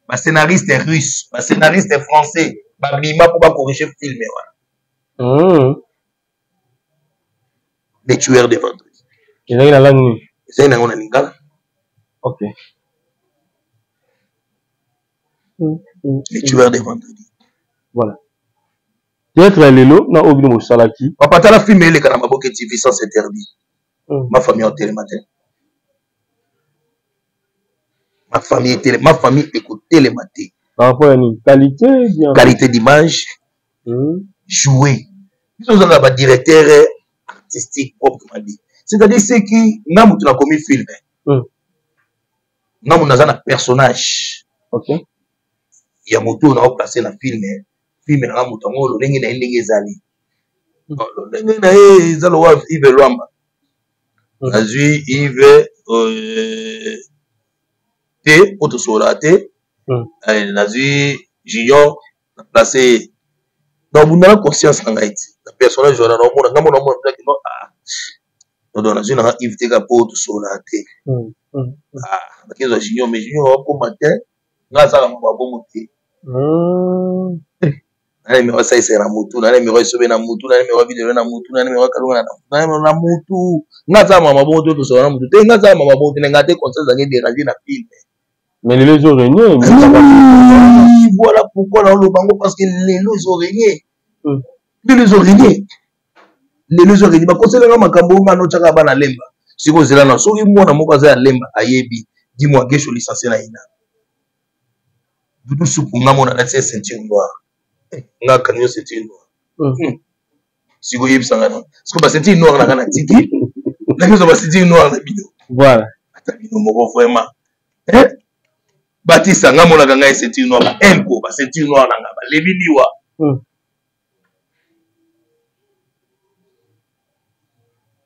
ba scénariste russe ba scénariste français ba bima pour ba corriger film voilà les tueurs de vendredi il y a la langue c'est une on a lingala OK les tueurs de vendredi voilà peut-être lelo na obino mosalaki papa tala film ele kana maboke TV sans interdit ma famille en télématin ma famille écoute télématin par rapport à une qualité d'image jouer nous avons un directeur artistique proprement dit c'est-à-dire c'est qui n'a mutu na commis film n'a mutu na personnage OK il y a moto na placer na film na mutu ngolo ndenge na ndenge ezali ndenge na ezalo wa Yves Lwamba azui Yves te auto solate nazui Junior na placer donc vous n'avez conscience en Haïti la personnage voilà non mon ngamo non donc nazui na Yves te ka auto solate parce Junior mais Junior au matin ngasa ka mababo moté nani mero sa isera mutu nani mero isobe na mutu nani mero video na mutu nani mero kalunga na na mutu ngaza mama boto to so na mutu te ngaza mama boto ngate conscience zangi déranger na film mais les oreillers voilà pourquoi là le bango parce que les oreillers les oreillers ba conseiller na makambo ngano chaka bana lemba siko zela na so mwana moko za lemba ayebi dis-moi gesho licencié na ina dudu supu ngamona na ceinture noire nga kanyo ceinture noire siko yebisanga non siko ba ceinture noire na kana tiki na ngezo ba ceinture noire na bino voilà ata bino moko vraiment batisa ngamona kanga ceinture noire empo ba ceinture noire na ngaba lebi liwa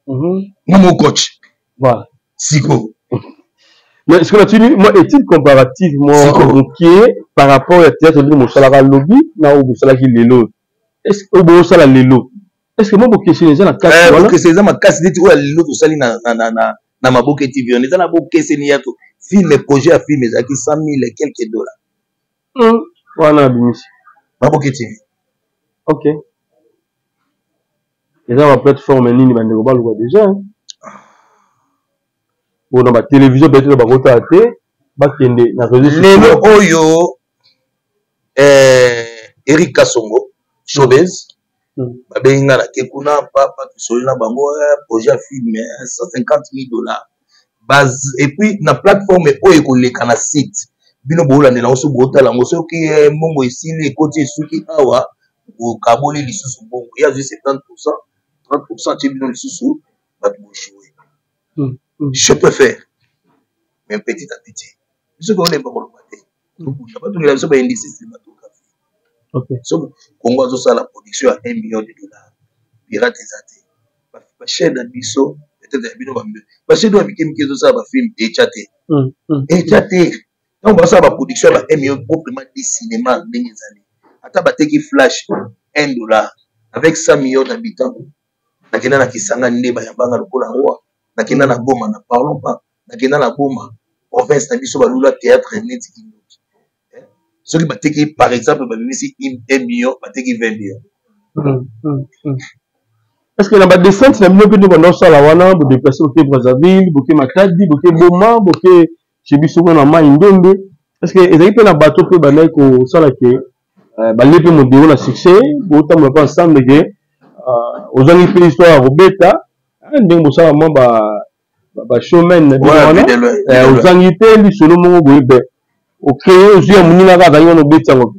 Momo coach voilà siko mais ce que là tu dis moi est-il comparativement OK par rapport à théâtre de Mosala lobby na au Mosala qui lelo est-ce que au Mosala lelo est-ce que moi beaucoup c'est les gens la casse voilà que c'est ça ma casse dit ou lelo to sali na maboke TV on est na boke c'est ni yato film projet à film ezaki 100 000 et quelques dollars voilà bimis maboke TV OK et là ma plateforme nini bande ko baluka déjà bon dans ma télévision peut-être ba kota te ba kende na réseau lelo oyo Eric Kasongo Showbiz babenga na kekuna papa tosoli na bango projet à film 150 000 dollars base et puis na plateforme oyo koleka na site bino bolandela oso botala ngo soki mongo esili ekoti esuki awa okaboli lisusu bongo ya 70% 30% ti bino lisusu bato bojouer je peux faire mais petit à petit ce qu'on est pas volonté bato la biso ba indice cinématographie OK so Congo azo sala production à 1 million de dollars pirate ezate ba chaîne na biso peut-être bino ba chaîne ba mikemike zo sala ba film echate donc ba sala ba production à 1 million proprement dit cinéma ndenge ezali ata bateki flash $1 avec 100 millions d'habitants nakenda na kisanga nde bayambanga lokola roi nakenda na Goma na parlons pas nakenda na Goma province na biso balula théâtre net kinoti soki bateki par exemple babimisi 1 million bateki 20 millions est-ce que na ba descente na bino pendo bando sala wana bo déplacer au Brazzaville boke Matadi boke Boma boke chez biso na mai ndombe est-ce que ezali pe na bateau pe banai ko sala ke ba lepe modelo na succès bo tamu pas ensemble que aux amis pe histoire robeta ndenge bosala mo ba showman aux amis pe li solo mo boyebe OK ozuya muninga ka zanyo no betango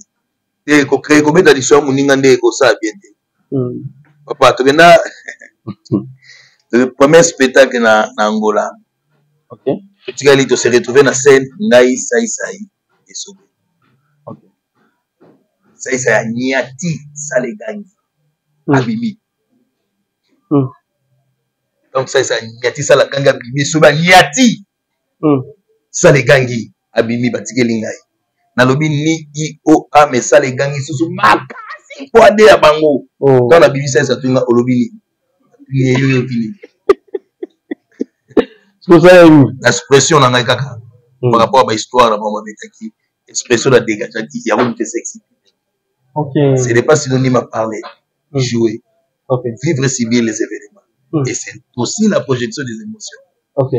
ko créer ko beta liswa muninga nde ko sa bien papa to kenda le premier spectacle na Angola Ok. Tu as dit de se retrouver dans la scène, Ngaï, Saï, et Sobe. Ok. Saï, Niati, ça les gagne. Abimi. Donc Saï, Niati, ça la gagne, Abimi, Soba, Niati. Ça les gagne, Abimi, Batike Lingaï. Nalobi ni IOA, mais ça les gagne, sous Makasi, pour aller à Bango. Dans la Bibi, ça tu as Olobini. L'expression dans kaka par rapport à l'histoire là maman betaki expression la dégageati il y a une sexy. OK. Ce n'est pas synonyme à parler, jouer. OK. Vivre si bien les événements. Et c'est aussi la projection des émotions. OK.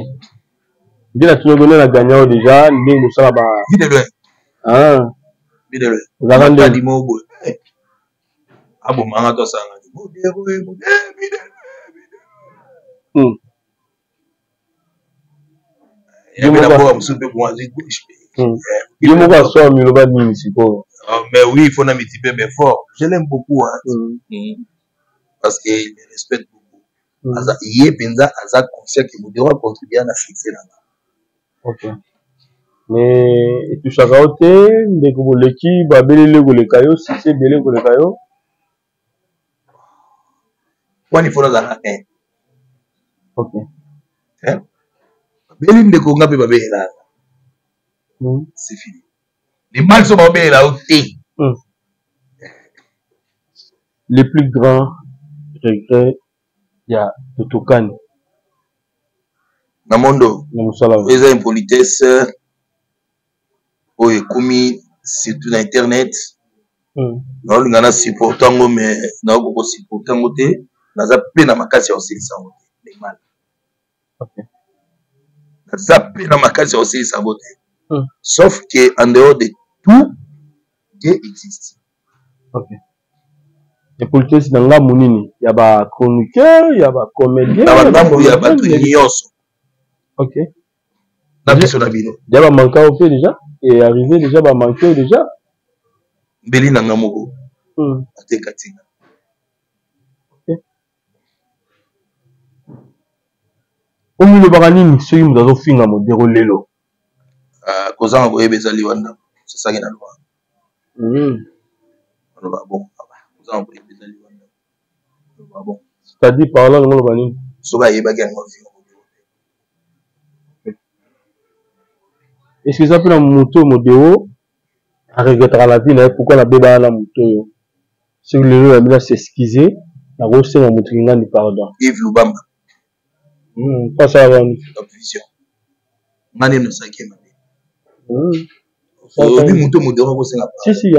Bien tu as donné la gagnant déjà, nous ça là-bas. Vide-le. Ah. Vide-le. La vendre pas dit mot. Ah bon manga to ça. Mais oui, il faut un petit peu, mais fort. Je l'aime beaucoup. Parce qu'il me respecte beaucoup. Il est conscient qu'il doit contribuer à la fixer là-bas. Ok. Mais tout ça, dès que vous l'équipe, le caillou, si c'est belé le caillou. Il faut la un. Ok. C'est fini. Les mal sont tombés là où le plus grand regret, il y a Totokani. Namondo, ils ont une politesse, où est commis surtout dans Internet. Non, il y a supportant, mais non, beaucoup supportant, dans un plein à ma case aussi, ça les mal. Ça plein à ma case aussi, ça sauf qu'en dehors de tout, Dieu existe. Ok. Les politiciens dans la mounini, il y a des chroniqueurs, il y a des comédiens, il y a des nyos. Ok. Déjà, manqué au fait déjà, et arrivé déjà, manqué déjà. Beli Nangamoko. Ate Katina. Ok. Au milieu de Baranini, ceux qui nous ont fait un déroulé là. Kozanga boyebe ezali wana c'est ça qui est la loi bon kozanga boyebe ezali wana bon c'est-à-dire par là ngolo bani soba yebaki yango est-ce que ça peut la moto modéo à regretter la vie pourquoi la béba la moto si le lieu a s'excuser la rose c'est la moto qui gagne pardon Yves Lubamba pas ça avant vision ngane no saké ma si,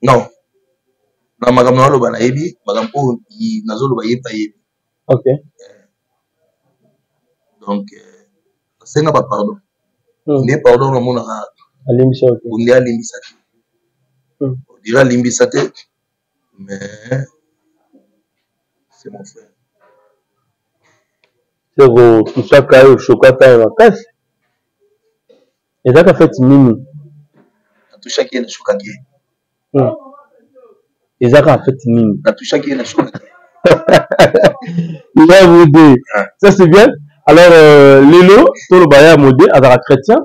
non. Na makambo na loba na yebi, makambo nazo loba yepa yebi. OK. Donc senga pas pardon. Ne pardon na mona alimbisa. On est alimbisa. On dirait alimbisa tête, mais c'est mon frère. C'est gros, tout ça caillou chocolat et la casse. Et ça, fait mini. Tout chacun a choqué. Et ça, fait mini. Tout chacun a choqué. Il a modé. Ça, c'est bien. Alors, Lélo, tout le bail a modé, à la chrétien.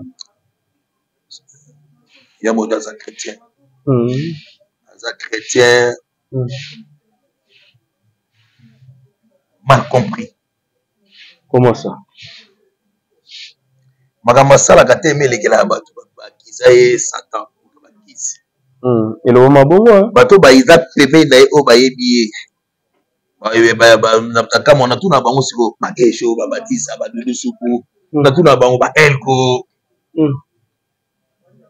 Il y a modé à la chrétien. À la chrétien. Mal compris. Comment ça? Magamba sala kateme lekela bato bakiza ye Satan pour bakizi. Et le moment bon bato baiza peme na o bayebi ba nataka mona tuna bango siko makesho ba batisa ba dudu suku na tuna bango ba elko.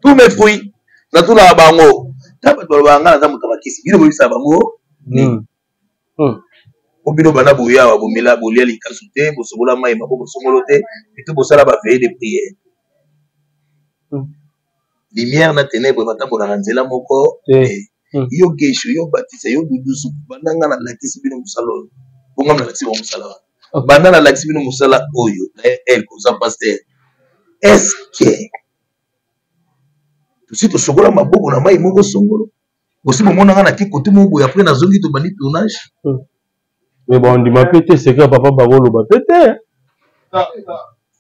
Tous mes fruits na tuna bango tabato banga na muka bakisi bino bobisa bango ni. Obino bana boya wa bomela bolia likasute bosobola mai maboko somolote et tout bosala ba veille de prière. Lumière na ténèbre batabola na nzela moko yo gesho yo batisa yo dudusu bananga na lakisi bino musalo bonga na lakisi musala banda na lakisi bino musala oyo na elle koza pasteur est-ce que tout sito sokola maboko na mai moko songolo aussi momona na ki kote mo boya après na zongi to bandi tournage. Mais bon, on dit ma pété, c'est que papa Bagolo va péter.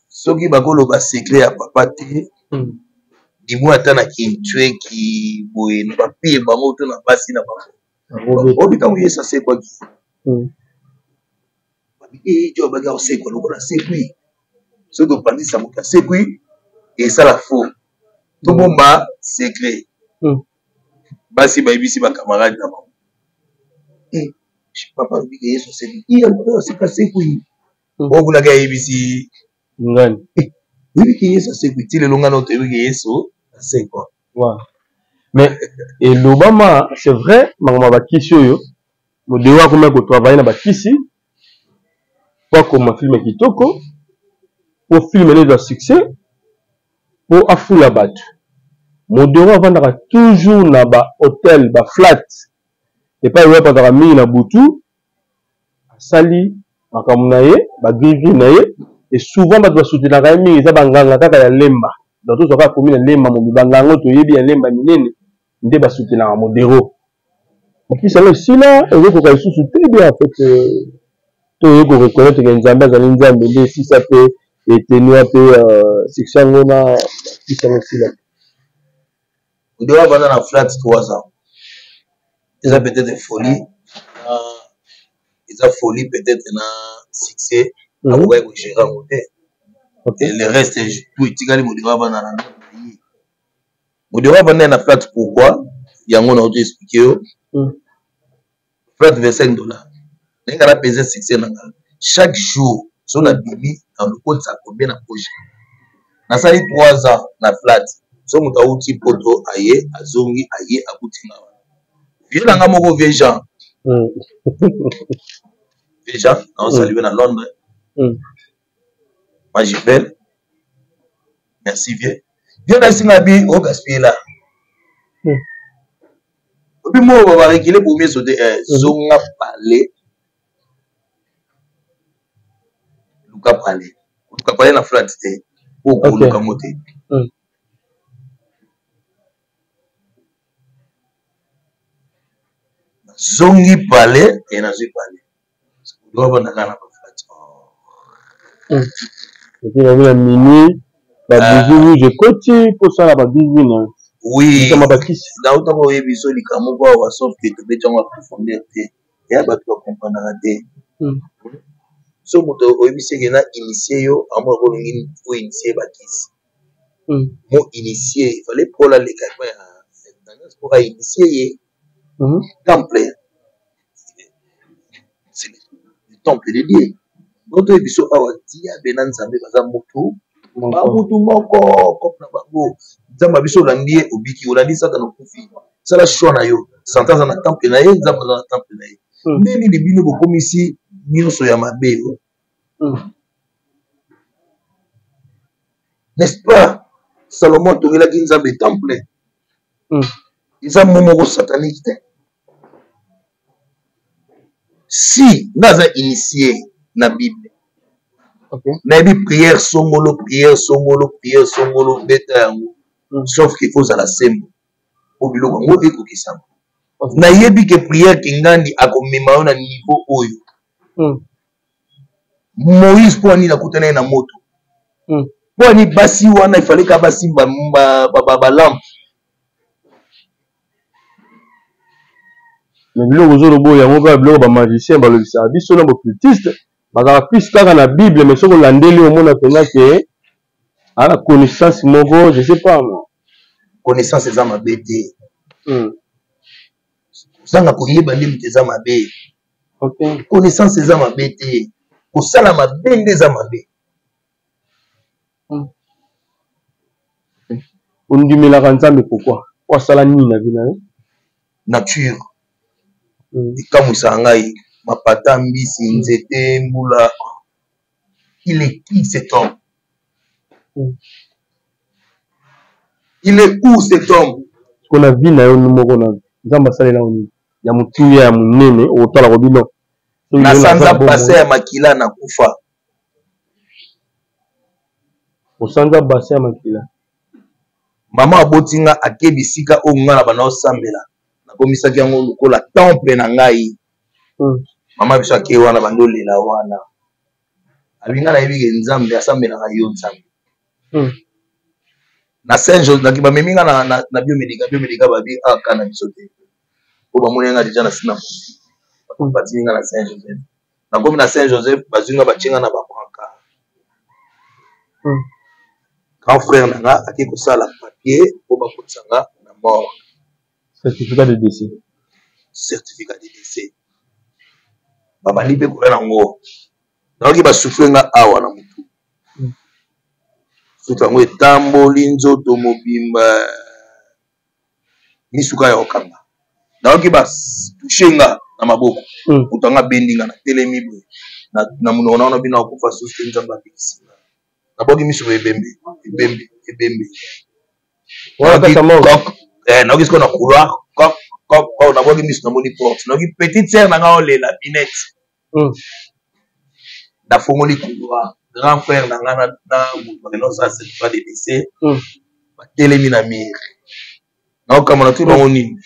soki bakoloba secret ya papa te dimoi ata na kintue ki boye na bapiye bango to na basi na bango obitango ye sasekwaki babiki baki akosekwa lokola sekwi soki opandisa moto asekwi esala faux tobomba secret basi bayebisi bakamarade na bango papa obiki yesu asekwi aseka sekwi okunaki ayebisi ngani oyebiki yesu asekwi ti lelo ngana otoyebiki yesu asekwa mais elobama c'est vrai makambo bakisi oyo modelo akomi kotravaille na bakisi po akoma filme kitoko po filme nezwa succès po afula bato modelo avandaka toujours na bahotel baflat epai oyo apataka mingi na butu asali makambo na ye bagrivi na ye et souvent bato basoutenaka ye mingi eza banganga kaka ya lemba donc tozwaka akomi na lemba momi banganga oyo toyebi ya lemba minene nde basoutenaka modero bakisi yango esila ezokoka lisusu te bien en fait toyei koreconnaitre ke nzambe azali nzambe nde esisa mpe etenua mpe succès yango na bakisi yango esila modero avanda na flat 3 ans eza peut-être folie eza folie peut-être na succès akokai kogérer yango te le reste tout etikali modero avanda na ye modero avanda na flat pourquoi yango na auto expliqué yo flat $25 ndenge na pesa succès na ngai chaque jour so na bimi na lokotisa combien na projet nasali 3 ans na flat so moto auti poto aye azongi aye akutinga vie nanga moko vie Jean vie Jean naosalué na Londres moi je belle merci vie vie nasinga bi o gaspiller là obi mo ba réguler pour mieux sauter zonga parler luka parler na flat te o ko luka moté zongi parler et na zui parler doit ba na flat et puis la mini ba bijou je côté pour ça la ba bijou non oui na autant que biso likamo ba sauf que to betonga profondeur te ya ba to comprendre te so moto oyebisi ke na initié yo amo ko ngi pour initier bakisi mo initié il fallait pour la lekama ya tendance pour initier ye temple c'est le temple de Dieu donc biso awa dia benan nzambe baza moto babutu moko kopna bango nzamba biso olandi ye obiki olandi saka na kufi sala choix na yo santana na temple na ye nzamba na temple na ye ndeni libino bokomisi nyonso ya mabe n'est-ce pas Salomon togelaki nzambe temple eza momoko satanique te si naza initié na Bible nayebi prière songolo beta yango sauf qu'il faut ala sembo po biloko yango ekokisama nayebi ke prière kingandi akomema yo na niveau oyo Moïse po ani nakutana na moto po ani basi wana ifale ka basimba balampe mais biloko ozolobo yango kaka biloko bamagicien balobisaka biso na bocultiste bazala plus kaka na Bible mais soki olandeli omona mpenza ke ala connaissance moko je sais pas connaissance eza mabe te kozanga koyeba nde moto eza mabe connaissance eza mabe te kosala mabe nde eza mabe ondimelaka nzambe pourquoi po asala nini na vie na yo nature ekamwisaka ngai mapata mbisi nzete mbula il est qui cet homme il est où cet homme kona vie na yo moko na nzambe asalela nini ya motuya ya monene okotalaka bino na sanza base ya makila na kufa osanza base ya makila mama abotinga ake bisika oyo nga na bana osambela nakomisaki yango lokola temple na ngai mama biso ake wana bandolela wana abinga na yebi nzambe asambela na yo nzambe na Saint-Joseph na kiba meminga na biomédica babi aka na bisote ko ba monenga déjà na sina ko batinga na Saint-Joseph na komi na Saint-Joseph bazinga bachinga na bakwanka grand frère nanga aki ko sala papier ko ba kotsanga na mort certificat de décès baba lipe ko na ngo donc ba souffrir nga awa na mutu suta ngo etamboli nzoto mobimba misuka ya okanga donc ba touchenga na maboko utanga bendinga na telemi na munona na bino akufa suste nzamba bikisi na bogi misu ebembe wala kata mongo na kisko na couloir na bogi misu na moni porte na petite sœur na nga olela binette da fongoli couloir grand frère na nga na mutu ça c'est pas de décès ba telemi na mire na okamona tu na oni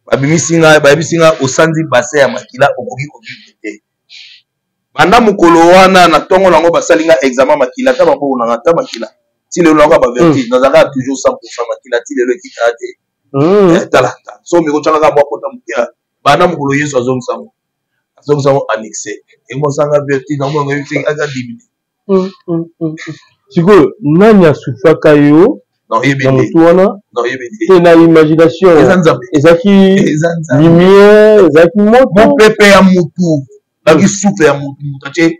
babisinga osandi bassin ya makila okoki kovivre banda mukolo wana na tongo nango basalinga examen makila ta bango na ta makila ti lelo nango ba vertige nazaka toujours 100% makila ti lelo ekita te talata so mi ko changa ka bwa kota mukia banda mukolo yesu azongisango annexé et mo sanga vertige nango ngo yiti aga dibine siko nani asufaka yo non yebele non yebele na imagination ezaki lumière ezaki moto pepe ya mutu baki souffle ya mutu tache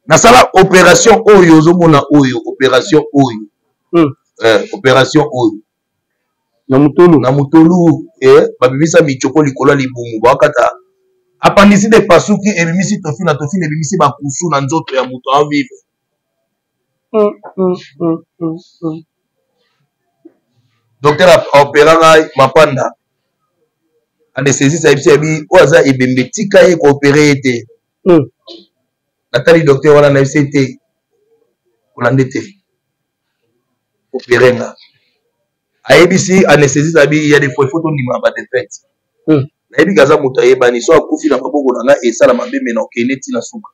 nasala opération oyo ozomona oyo opération oyo na mutolu babimisa michoko likolo libumu bakata apandisi de pasuki ebimisi tofina ebimisi bakusu na nzoto ya mutu a vivre docteur a opéré ngai mapanda anesthésiste ayebisi yabi oyo aza ebembe tika ye koopere ye te natali docteur wana nayebisi ye te kolande te opere nga ayebisi anesthésiste abi ya des fois ifo tondima badefete nayebi kaza moto ayebani so akufi na maboko na ngai esala mabe me na okende ntina suka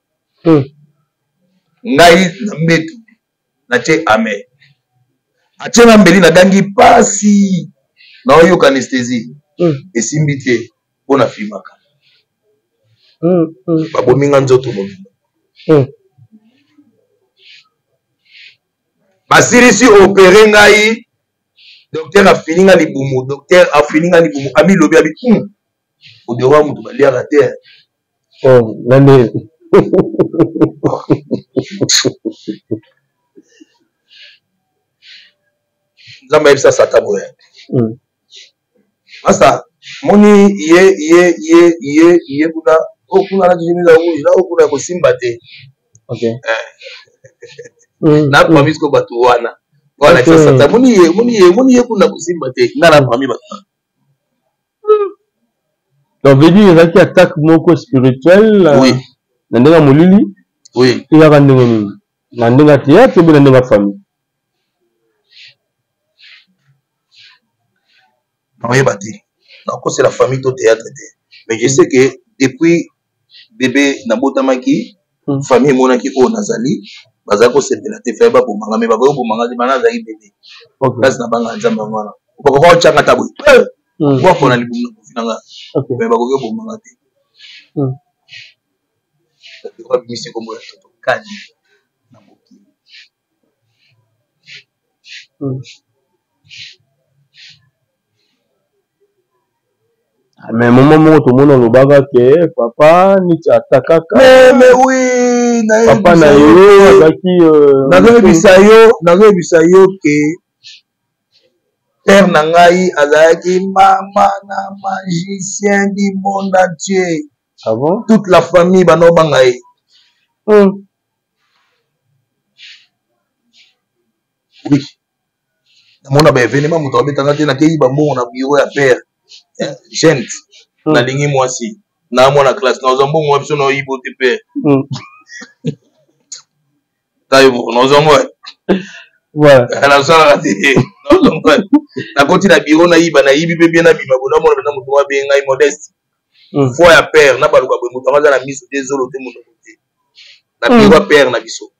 ngai na mbeto natie amen atie nga mbeli nagangi pasi na oyoka anesthésie esimbi te mpo na fimaka babomi nga nzoto mobimba basilisi opere ngai docteur afini nga libumu amilobi abi odewa mutu baliaka te nane nzambe ayebisa sata boye masa moni ye kuna na kijimiza kuna kosimba te na pami siko bato wana kisa sata moni ye kuna kosimba te nga na pami bato donc veut dire ezalaki attaque moko spirituelle na ndenge ya molili ezaka ndenge nini na ndenge ya théâtre mpe na ndenge ya famille naoyeba te nakosela famille to théâtre te mais je sais que depuis bébé nabotamaki famille emonaki oyo nazali bazali kosepela te faye babomanga me bakoki obomanga te bana azalaki bebe place na banga nzambe yango wana okokoka otyanga ta boye bwapona libumu na kofi nanga me bakoki obomanga te bimisi kombo ya toto kani na mokili mais moment moko tomona olobaka ke papa niti atakaka papa na yo azalaki nazoyebisa yo ke père na ngai azalaki mama na magicien du monde entier toute la famille banobanga ye oui namona baevenema moto abetanga te nakei bambongo na bureau ya père gente nalingi mwasi na mwana classe naoza mbongo biso na oyibo te père tayo nozongo nasalaka te nozongo nakoti na bureau nayiba nayibi mpe bien nabima bona mona pena moto abenga ngai modeste foi ya père na baluka boye moto aza na miso te zolo te monoko te na biro père na biso.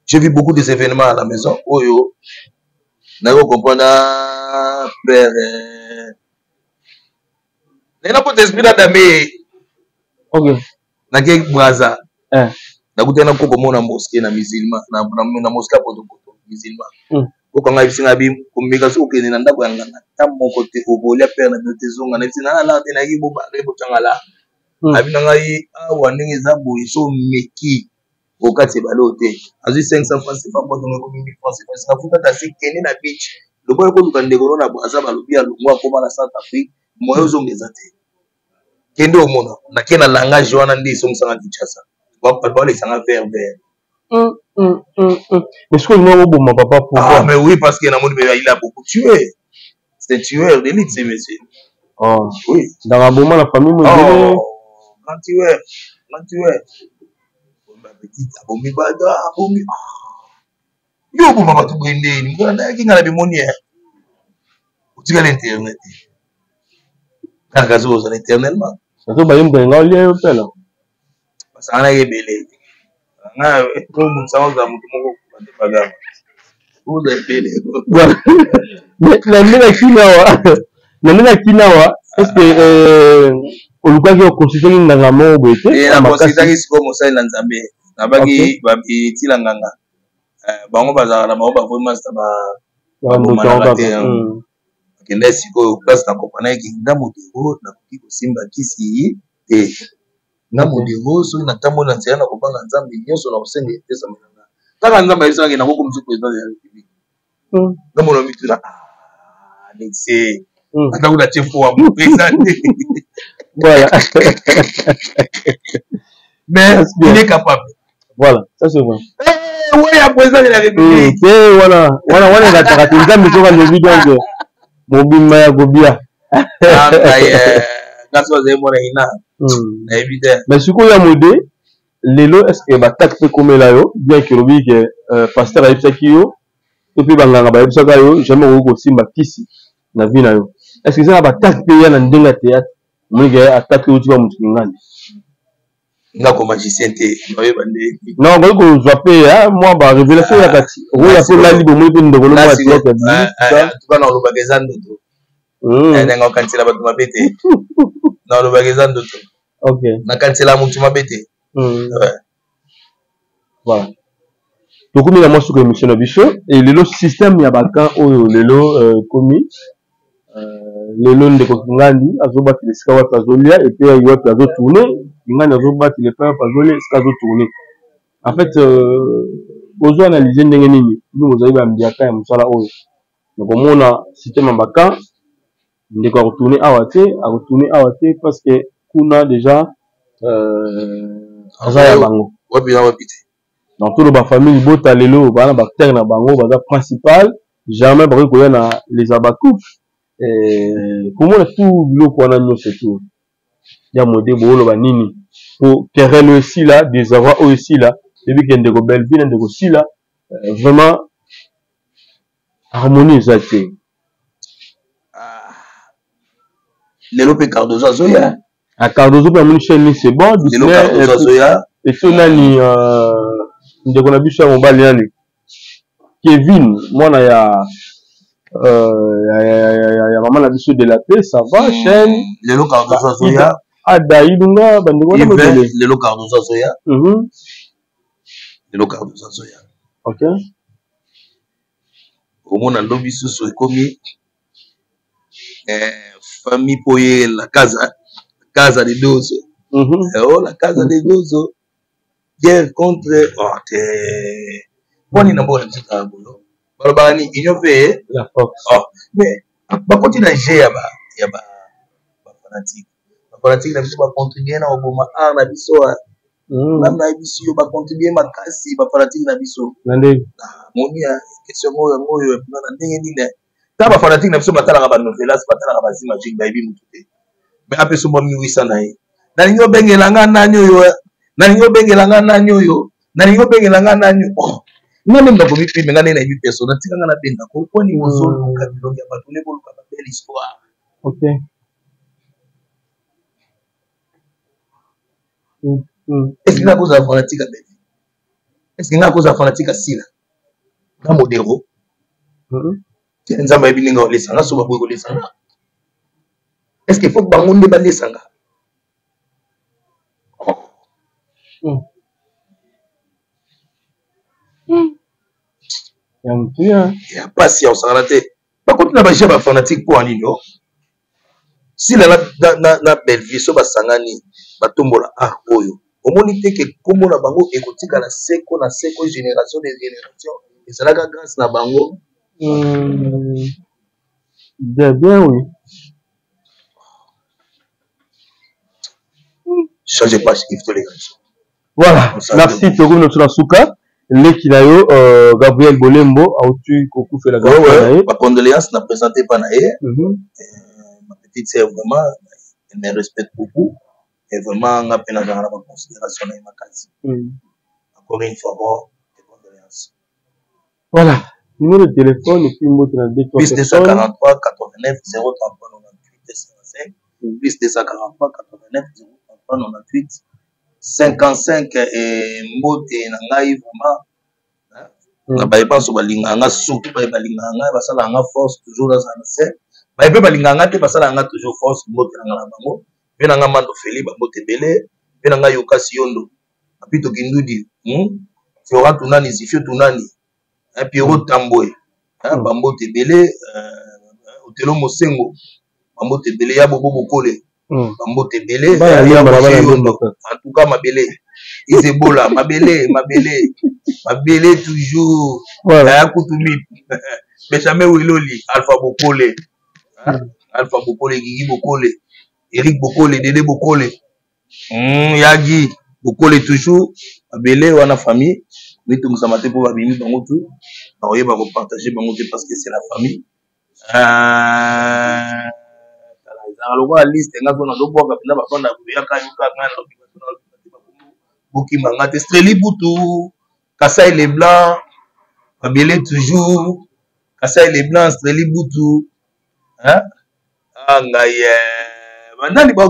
J'ai vu beaucoup des événements à la maison. Oh yo, n'a pas comprendre père. N'a pas d'esprit là d'amé. Ok. N'a que braza. N'a pas d'esprit comme on a mosquée na musulman, na mosquée poto musulman. Quand on a vu ça bim, comme mégaso que n'a pas d'esprit là. Tam mon côté au bout la père na de tes ongles. N'a pas d'esprit là t'es na qui boba les botangala. Abi na ngai ah waningi zabu iso meki. Au cas c'est baloté. Azu 500 francs c'est pas pour donner comme 1000 francs c'est parce que futa ta sikeni na beach. Le boy ko lukande ko na braza balobi ya lungwa ko na South Afrique. Moyo zo ngezate. Kende o mona na kena langage wana ndi so msanga Kinshasa. Ba les sanga vert. Mais ce que moi bon ma papa pour ah mais oui parce qu'il a il a beaucoup tué. C'est un tueur d'élite ce monsieur. Oh oui, dans la moment la famille me dit quand tueur. Petit abomi bada abomi yo bo mama to bende ni ngana kinga na bimoni utika l'internet kaka zo za l'internet ma ça to bayim benga lié yo pela parce que ana yebele nga ko mutsawo za mutu moko bande bagama uza pele mais la kinawa est-ce que olukaki okonsultaki nganga mo boyete na konsultaki siko mosali na nzambe nabaki babitila nganga bango bazala na bango bavoi master babomana te akende sikoyo place na kompanaki nga modero nakoki kosimba kisi te nga modero soki natambo na nzela na kobanga nzambe nyonso na kosenga epesa menanga kaka nzambe ayebisaki nakoki mosu président ya république nga mona mituna alexe atako na tie fo wa président voilà mais il est capable. Voilà, ça c'est vrai. Oui, à présent, il a répondu. Voilà, il a taraté. Il a mis sur le vidéo de Mobile Maya Gobia. Mais ce qu'on a modé, Lelo, est-ce que va taxer comme là, bien que le pasteur a eu ça qui yo, et puis banganga ba eu ça yo, jamais au aussi ma kisi na vie na yo. Est-ce que ça va taxer ya na ndenga théâtre, moi ga attaquer au tu va mutukingani. Nga ko magicien te noye bande non ba ko zappé hein moi ba révélation ya kati o ya ko la libo mo pe ndoko lo ba tiyo ka bi tuka na lo bagezando to nga kansela ba tuma bete na lo bagezando to OK na kansela mu tuma bete voilà donc comme il y a moi sur émission na biso et le système ya bakan oyo lelo komi lelo ndeko ngandi azoba tilesika wa tazolia et puis yo tazo tourner ngani azoba tile pa tazolia ska zo tourner en fait ozo analyser ndenge nini nous ozayi ba mbiaka ya msala oyo donc omona système ya bakan ndeko a retourner awate parce que kuna déjà azaya bango wapi dans tout le famille bota lelo bana bactère na bango baza principal jamais ba ko na les abakou comment tout biloko wana nyonso tout ya modé bolo ba nini pour querelle aussi là des avoir aussi là depuis que ndeko Belville ndeko si là vraiment harmonie exacte lelo pe Cardozo zoya a Cardozo pe mon chaîne c'est bon lelo Cardozo zoya et tout nani ndeko na biso ya mobali nani Kevin mwana ya maman la biso de la paix ça va chaîne lelo Cardozo zoya adailunga bandeko na mobile lelo Cardozo zoya lelo Cardozo zoya OK omona ndo biso so ekomi famille poye la casa de Dozo la casa de Dozo guerre contre poni na bona tsika bolo baloba ni inyope la force mais ba continue G ya ba fanatique na biso ba contribuer na oboma na biso na biso ba contribuer makasi ba fanatique na biso nande monia question moyo na ndenge nini ta ba fanatique na biso batala ba novelas batala ba image ba ibi mutu te mais apeso mo 1800 na ye na lingo bengela nga nani oyo na lingo bengela nga nani nga même nakomi filme nga nde na yebi personnage tika nga nabenda ko poni bozoluka bilongi ya bato nde boluka babelle histoire. Ok. Est-ce que nga kozala fanatique belle? Est-ce que nga kozala fanatique sila na modero? Nzambe yebi ndenge olesanga so baboyi kolesanga. Est-ce qu'il faut que bango nde balesanga? Ya pasi ya osangana te bakoti na baje bafanatique mpo anini o sila na Bellevue so basangani batombola oyo omoni te ke kombo na bango ekotikala seko na seko génération de génération ezalaka grâce na bango. Bien oui. Changez pas Yves Tolégation. Voilà, merci Togo notre souka. Lekilayo Gabriel Bolembo a eu beaucoup fait la grande. Ma condoléance n'a présenté pas naïe. Ma petite sœur vraiment elle me respecte beaucoup et vraiment on a peine à avoir ma considération dans ma case. Encore une fois bon, des condoléances. Voilà, numéro de téléphone et puis mot de plus 243 89 033 98 55 plus 243 89 033 98 55 et mbote na ngai vraiment na bayebanso balinganga surtout balinganga basala nga force toujours dans un essai bayepe balinganga te basala nga toujours force mbote na nga bango pe na nga mando feli bambote belé pe na nga yokasi yondo apito kindudi Florent Tunani Zifio Tunani Pierrot Tamboy bambote belé Otelo Mosengo bambote belé ya bobo bokole bambote belé en tout cas mabele Isebola mabele toujours ya kutumi Benjamin Wiloli Alpha Bokole Gigi Bokole Eric Bokole Dede Bokole Yagi Bokole toujours mabele wana famille mitu musamate pour babimi bango tout oye ba partager bango parce que c'est la famille alors la liste nga ko na do boka pina ba konda ku ya kanyu ka ngana Boki Mangate Streli Boutou Kassai les Blancs Babele toujours Kassai les Blancs Streli Boutou ngaye bandali ba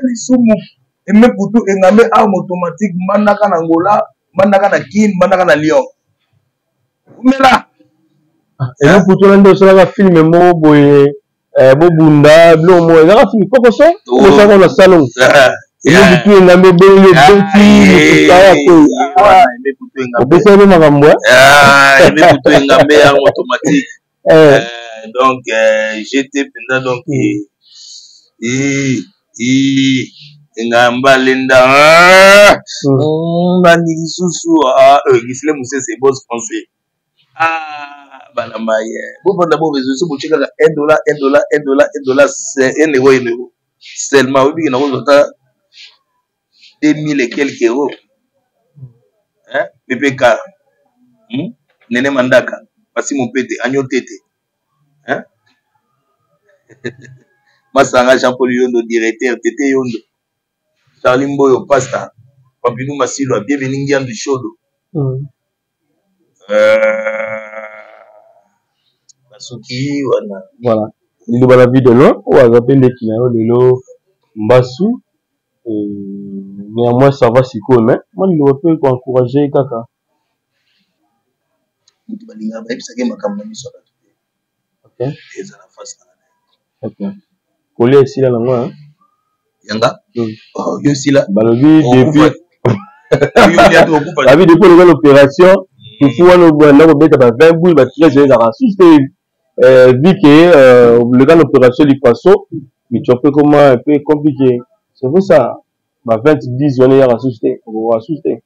li sumu eme Boutou engame arme automatique mandaka na Angola mandaka na Kin mandaka na Lyon umela eme Boutou ndo sala film mo boye bobunda blo mo ezaka film koko so o sa na salon et le Boutou engame belo beti kaya ko eme Boutou engame obesele makambo eme Boutou engame arme automatique donc j'étais pendant donc ngamba lenda nani lisusu gisle muse c'est boss français bana maye bobo d'abord besoin bo cheka $1 c'est un euro seulement obi na kozota 2000 et quelques euros PPK nene mandaka pasi mon pete agno tete Masanga Jean-Paul Yondo directeur Tete Yondo Charlie Mboyo Pasta Papinou Masilo a bienvenu Ngian du Chodo Basuki voilà il va la vie de l'eau ou à appelle les clients de l'eau Mbassou néanmoins ça va si cool mais moi il doit peut encourager kaka ok ok Collier ici là moi yanga yo sila balobi depuis la vie depuis l'opération il faut on va mettre 20 boules ba tirer les arracher vu que le gars l'opération du poisson mais tu peux comment un peu compliqué c'est pour ça ba 20 10 on est rassusté on va rassuster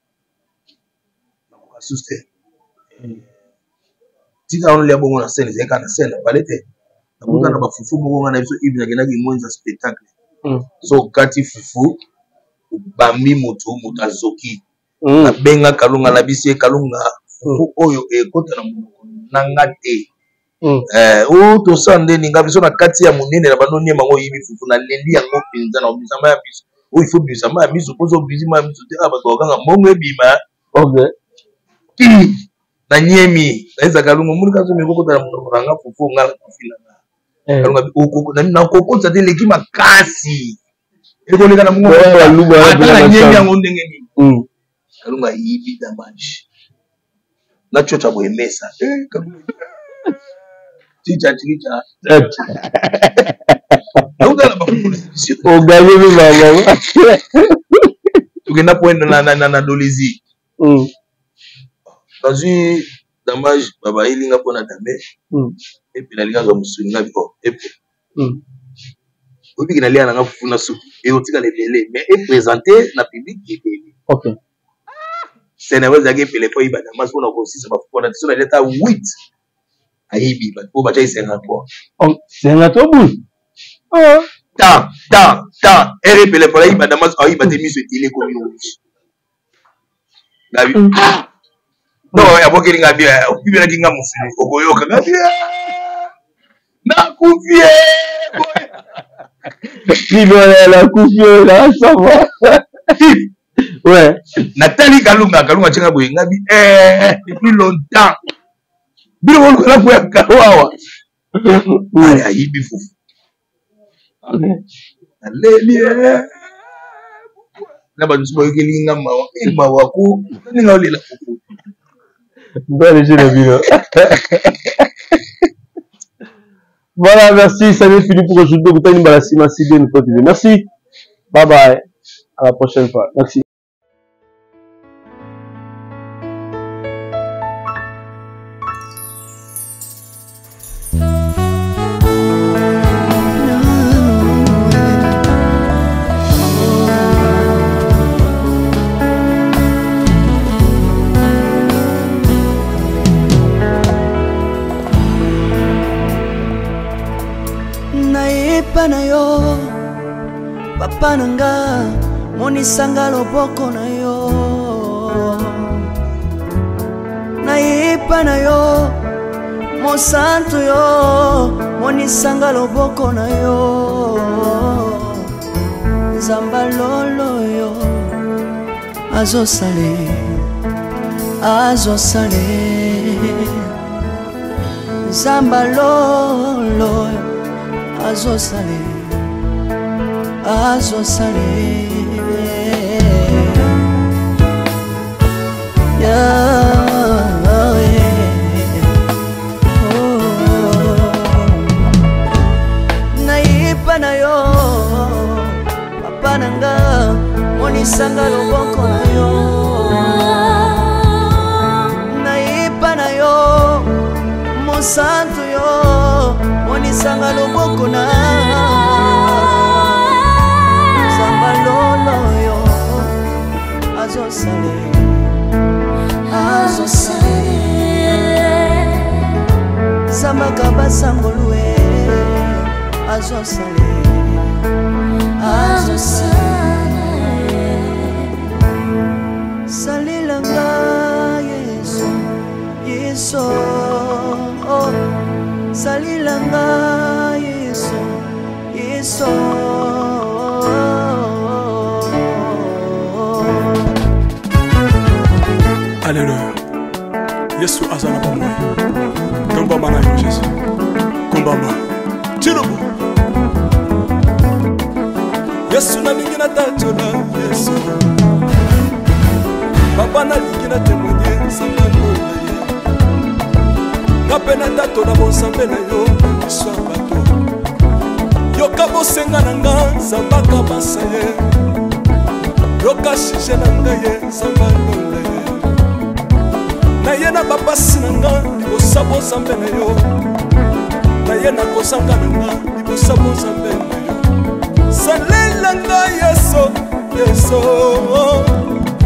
tika on le bongo na scène c'est kana scène balete na mutana ba fufu bongo na biso ibina gena ki monza spectacle so kati fufu bambi moto azoki na benga kalunga na bisi kalunga fufu oyo ekota na monoko nanga te o to sande ninga biso na kati ya munene na banoni mango yibi fufu na lendi yango pinza na bisama ya biso o il faut bisama ya biso pozo bisima ya biso te abato kanga mongo ebima okay na nyemi naeza kalunga muri kazo mikokota na muranga fufu ngala kufila kalunga na kokota de leki makasi ekoleka na mungu na nyemi yango ndenge nini kalunga yibi damage na chocha boemesa kalunga chicha Ogala bakulisio. Ogala baba. Tugenda poendo na dolizi. Kazi damage baba ilinga pona tambe. Et puis na linga musuninga biko. Et puis. Obi kina lia na funa soupe et otika lebele mais est présenté na public qui. OK. C'est na weza ke pele po iba damage pona ko sisa ba fona tsona leta 8. Aibi ba po ba chai 50 quoi. Oh, 50 bout. Ta ere pele pola iba damas a iba temi se télé comme nous gabi no ya bokeli ngabi o pibela kinga musulu okoyoka ngabi na kufie boya la kufie là ça va ouais Nathalie Kalunga chenga boye ngabi depuis longtemps bilo ko la boya kawawa ya ibi fufu. Alléluia. Na ba nsubo yekelinga mawa ku ninga olela fufu. Bonne journée Bilo. Voilà, merci, ça n'est fini pour aujourd'hui. Vous avez une bonne semaine. Merci. Bye bye. À la prochaine fois. Merci. na yo papa nanga monisanga loboko na yo naipa na yo mosantu yo monisanga loboko na yo nzamba lolo yo azosale nzamba lolo azosale naipa na yo papa nanga monisanga loboko na yo naipa na yo mosantu yo monisanga loboko na nzamba lolo yo azosale zambaka basangolue azosale salilanga yesu yesu salilanga yesu yesu Alléluia. Yesu azana pamoja. Komba mana yo Yesu. Komba ma. Chirubu. Yesu na mingi na tatola Yesu. Papa na lingi na témoigner sangalo na ye. Ngapena tatola bonsambe na yo iswa bato. Yoka bosenga na nga zambaka basaye. Yoka shishe na nga ye zambalo na ye. Na ye na bapasi na nga libosabo zambe na yo. Na ye na kozanga na nga libosabo zambe na yo. Salela nga Yesu, Yesu.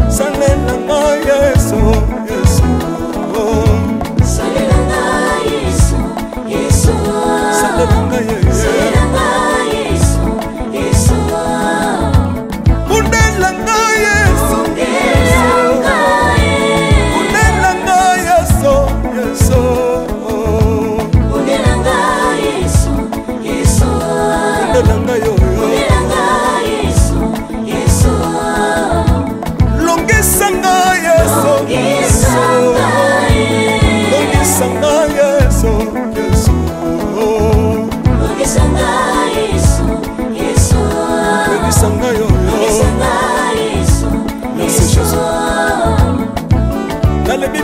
Salela nga Yesu, Yesu. Salela nga Yesu, Yesu. Salela nga Yesu, Yesu. Undela nga Yesu, Undela nga Yesu, Yesu. Undela nga Yesu, Yesu. Undela nga yo. Yesu, Yesu. Longisa nga Yesu.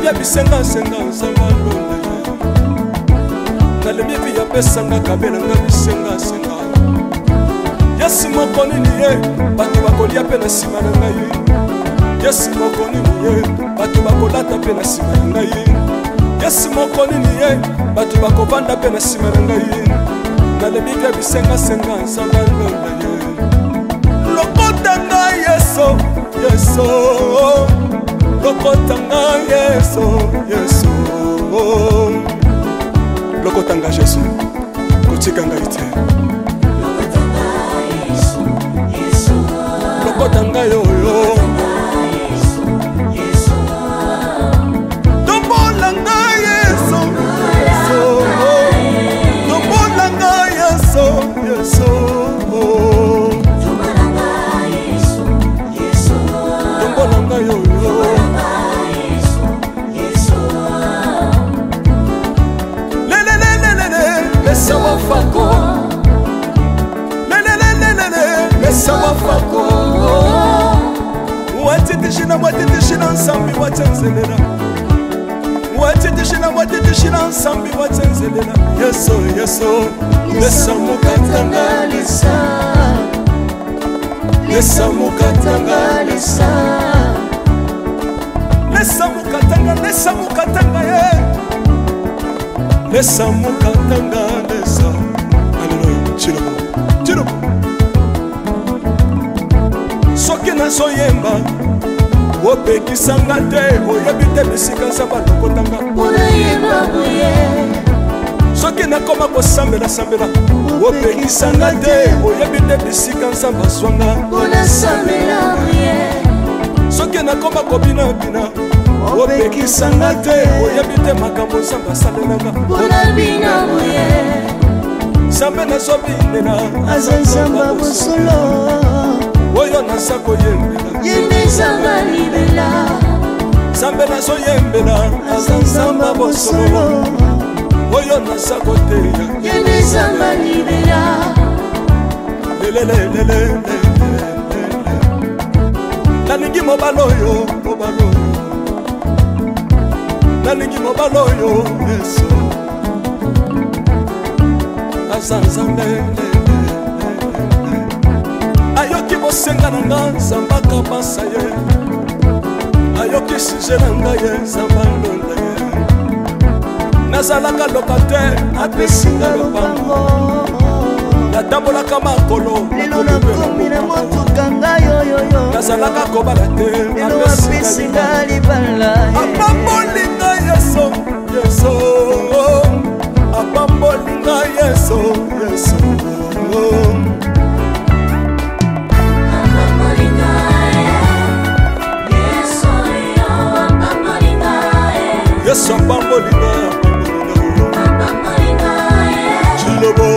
bia bisenga senga nzamba londe nalembi bi ya pesanga kabela nga bisenga senga yesi moko nini ye bato bakolia pe na nsima na ngai yesi moko nini ye bato bakolata pe na nsima na ngai yesi moko nini ye bato bakovanda pe na nsima na ngai nalembi bia bisenga senga nzamba londe ye lokota ngai yeso yeso lokotanga yeso yeso lokotanga yeso kotikanga ite lokotanga yoyo tombolanga yeso yeso tombolanga yeso yeso tombolanga yoyo Sawa fako le sawa fako watitishina watitishina nsambi watsenzelela watitishina watitishina nsambi watsenzelela yeso yeso lesamukatanga lisa lesamukatanga lisa lesamukatanga ye Lesa mukatanga lesa Alleluia Chilobo Chilobo Soki na soyemba Wopekisanga te Oyebi te bisika nsamba lokotanga Unayemba buye Soki na koma kosambela sambela Wopekisanga te Oyebi te bisika nsamba swanga Unasambela buye Soki na koma kobina bina Opekisanga te oyebi te makambo nzambe asalelanga mpona bina moye nzambe nazobinela aza nzamba bosolo oyo naza koyembela yende nzamba libela nzambe nazoyembela aza nzamba bosolo oyo naza koteya yende nzamba libela lelelelelele nalingi mobala oyo nalingi mobala oyo yesu aza nzambe ayoki bosenga na nga nzamba kabasa ye ayoki suje na ngai ye nzamba ndonda ye nazalaka lokatere apesinga lopango natambolaka makolo lelo nakomi na motuka ngai oyoyo nazalaka kobala te lelo apesinga libala apambolinga yeso yeso apambolinga yeso yeso yesu apambolinga chilobo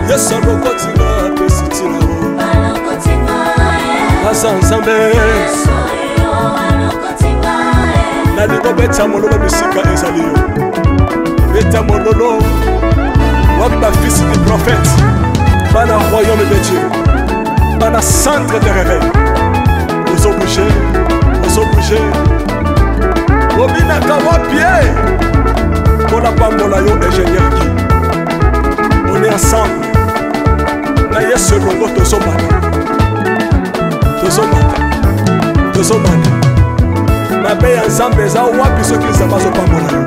yesu alokotinga apesitina aza nzambe nalingo beta mololo bisika ezali yo beta mololo wapi bafisi du prophète bana royaume de Dieu bana centre de réveil ozobouge obinaka wapie mpona pambola yo ingénieur ki on est ensemble na yesu elongo tozomata mabe ya nzambe eza wapi soki nzambe azopambola yo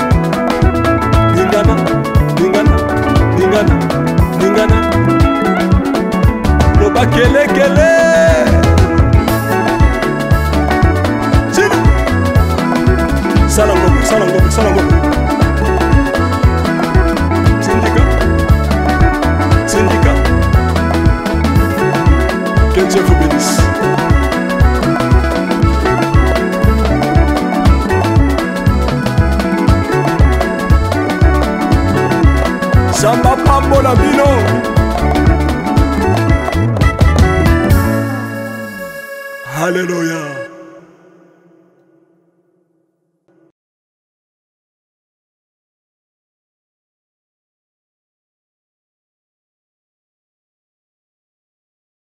lingana loba kelekele sala ngombe syndicat que Dieu vous bénisse. Samba pambola bino. Alléluia.